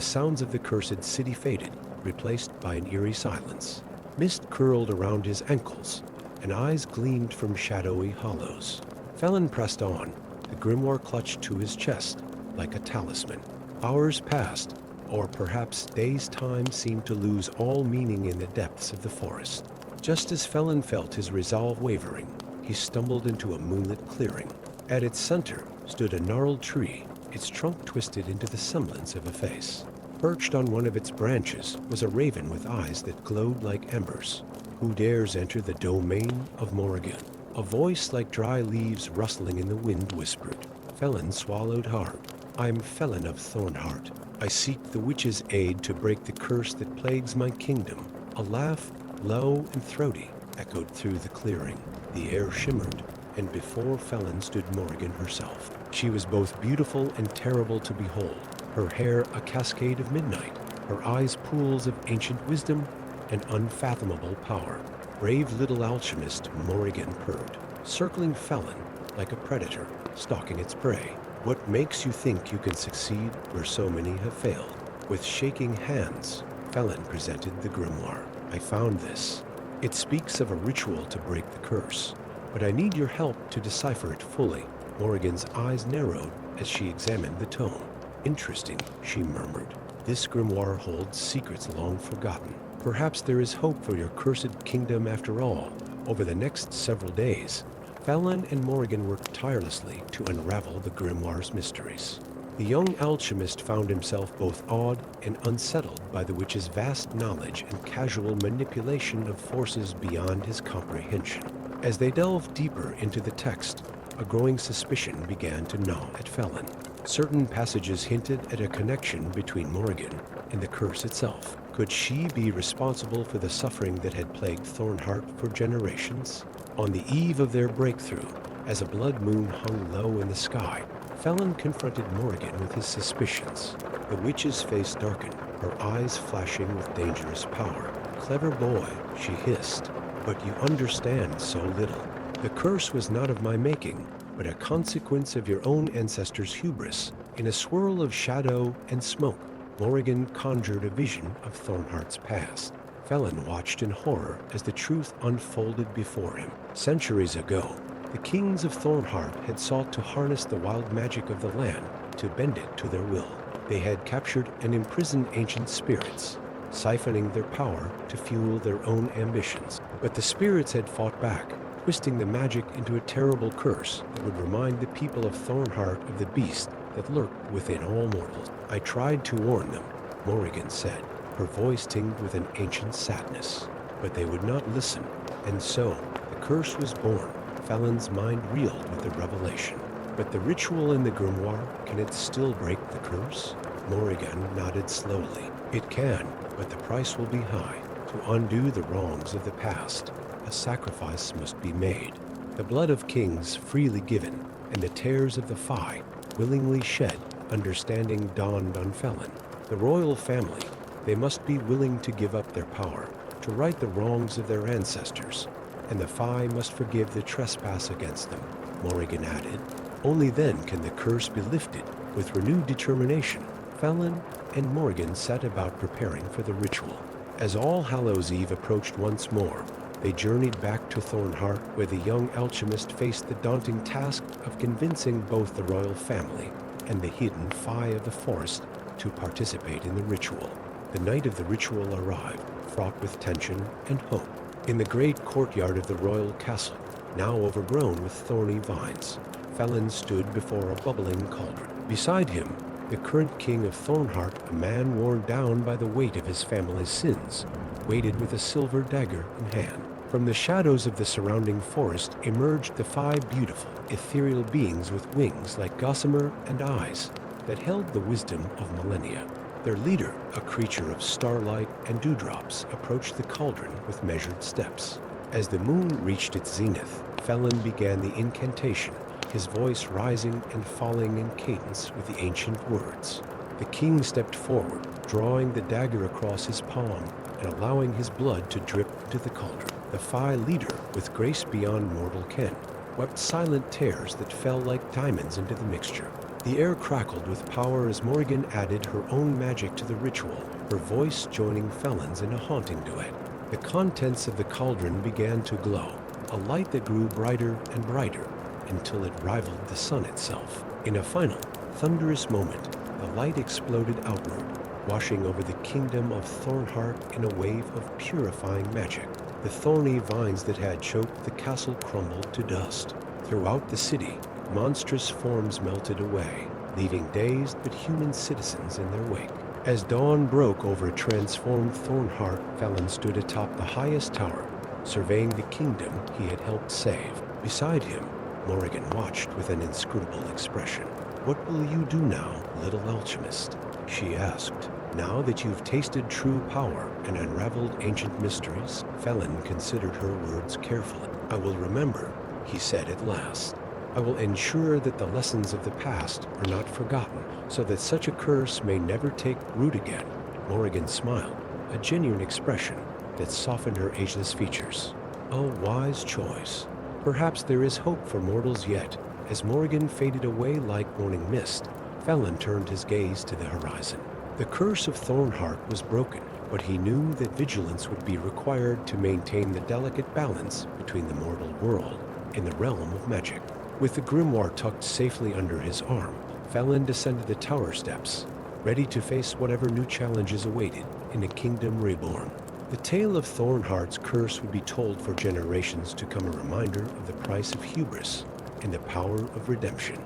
sounds of the cursed city faded, replaced by an eerie silence. Mist curled around his ankles, and eyes gleamed from shadowy hollows. Felin pressed on, the grimoire clutched to his chest like a talisman. Hours passed, or perhaps days' time seemed to lose all meaning in the depths of the forest. Just as Felin felt his resolve wavering, he stumbled into a moonlit clearing. At its center stood a gnarled tree, its trunk twisted into the semblance of a face. Perched on one of its branches was a raven with eyes that glowed like embers. Who dares enter the domain of Morrigan? A voice like dry leaves rustling in the wind whispered. Felin swallowed hard. I'm Felin of Thornheart. I seek the witch's aid to break the curse that plagues my kingdom. A laugh, low and throaty, echoed through the clearing. The air shimmered, and before Felin stood Morrigan herself. She was both beautiful and terrible to behold, her hair a cascade of midnight, her eyes pools of ancient wisdom and unfathomable power. Brave little alchemist, Morrigan purred, circling Felin like a predator, stalking its prey. What makes you think you can succeed where so many have failed? With shaking hands, Felin presented the grimoire. I found this. It speaks of a ritual to break the curse, but I need your help to decipher it fully." Morrigan's eyes narrowed as she examined the tome. "Interesting," she murmured. "This grimoire holds secrets long forgotten. Perhaps there is hope for your cursed kingdom after all." Over the next several days, Fallon and Morrigan worked tirelessly to unravel the grimoire's mysteries. The young alchemist found himself both awed and unsettled by the witch's vast knowledge and casual manipulation of forces beyond his comprehension. As they delved deeper into the text, a growing suspicion began to gnaw at Fallon. Certain passages hinted at a connection between Morrigan and the curse itself. Could she be responsible for the suffering that had plagued Thornheart for generations? On the eve of their breakthrough, as a blood moon hung low in the sky, Fallon confronted Morrigan with his suspicions. The witch's face darkened, her eyes flashing with dangerous power. "Clever boy," she hissed, "but you understand so little. The curse was not of my making, but a consequence of your own ancestors' hubris." In a swirl of shadow and smoke, Morrigan conjured a vision of Thornheart's past. Fallon watched in horror as the truth unfolded before him. Centuries ago, the kings of Thornheart had sought to harness the wild magic of the land to bend it to their will. They had captured and imprisoned ancient spirits, siphoning their power to fuel their own ambitions. But the spirits had fought back, twisting the magic into a terrible curse that would remind the people of Thornheart of the beast that lurked within all mortals. "I tried to warn them," Morrigan said, her voice tinged with an ancient sadness. "But they would not listen, and so the curse was born." Fallon's mind reeled with the revelation. "But the ritual in the grimoire, can it still break the curse?" Morrigan nodded slowly. "It can, but the price will be high. To undo the wrongs of the past, a sacrifice must be made. The blood of kings freely given, and the tears of the Fae willingly shed." Understanding dawned on Fallon. The royal family, they must be willing to give up their power, to right the wrongs of their ancestors, and the Fae must forgive the trespass against them, Morrigan added. Only then can the curse be lifted. With renewed determination, Fallon and Morrigan set about preparing for the ritual. As All Hallows' Eve approached once more, they journeyed back to Thornheart, where the young alchemist faced the daunting task of convincing both the royal family and the hidden Fae of the forest to participate in the ritual. The night of the ritual arrived, fraught with tension and hope. In the great courtyard of the royal castle, now overgrown with thorny vines, Fallon stood before a bubbling cauldron. Beside him, the current king of Thornheart, a man worn down by the weight of his family's sins, waited with a silver dagger in hand. From the shadows of the surrounding forest emerged the 5 beautiful, ethereal beings with wings like gossamer and eyes that held the wisdom of millennia. Their leader, a creature of starlight and dewdrops, approached the cauldron with measured steps. As the moon reached its zenith, Fallon began the incantation, his voice rising and falling in cadence with the ancient words. The king stepped forward, drawing the dagger across his palm and allowing his blood to drip into the cauldron. The Fae leader, with grace beyond mortal ken, wept silent tears that fell like diamonds into the mixture. The air crackled with power as Morrigan added her own magic to the ritual, her voice joining Fallon's in a haunting duet. The contents of the cauldron began to glow, a light that grew brighter and brighter until it rivaled the sun itself. In a final, thunderous moment, the light exploded outward, washing over the kingdom of Thornheart in a wave of purifying magic. The thorny vines that had choked the castle crumbled to dust. Throughout the city, monstrous forms melted away, leaving dazed but human citizens in their wake. As dawn broke over a transformed Thornheart, Fallon stood atop the highest tower, surveying the kingdom he had helped save. Beside him, Morrigan watched with an inscrutable expression. "What will you do now, little alchemist?" she asked. "Now that you've tasted true power and unraveled ancient mysteries?" Fallon considered her words carefully. "I will remember," he said at last. "I will ensure that the lessons of the past are not forgotten, so that such a curse may never take root again." Morrigan smiled, a genuine expression that softened her ageless features. A wise choice. Perhaps there is hope for mortals yet. As Morrigan faded away like morning mist, Fallon turned his gaze to the horizon. The curse of Thornheart was broken, but he knew that vigilance would be required to maintain the delicate balance between the mortal world in the realm of magic. With the grimoire tucked safely under his arm, Fallon descended the tower steps, ready to face whatever new challenges awaited in a kingdom reborn. The tale of Thornheart's curse would be told for generations to come, a reminder of the price of hubris and the power of redemption.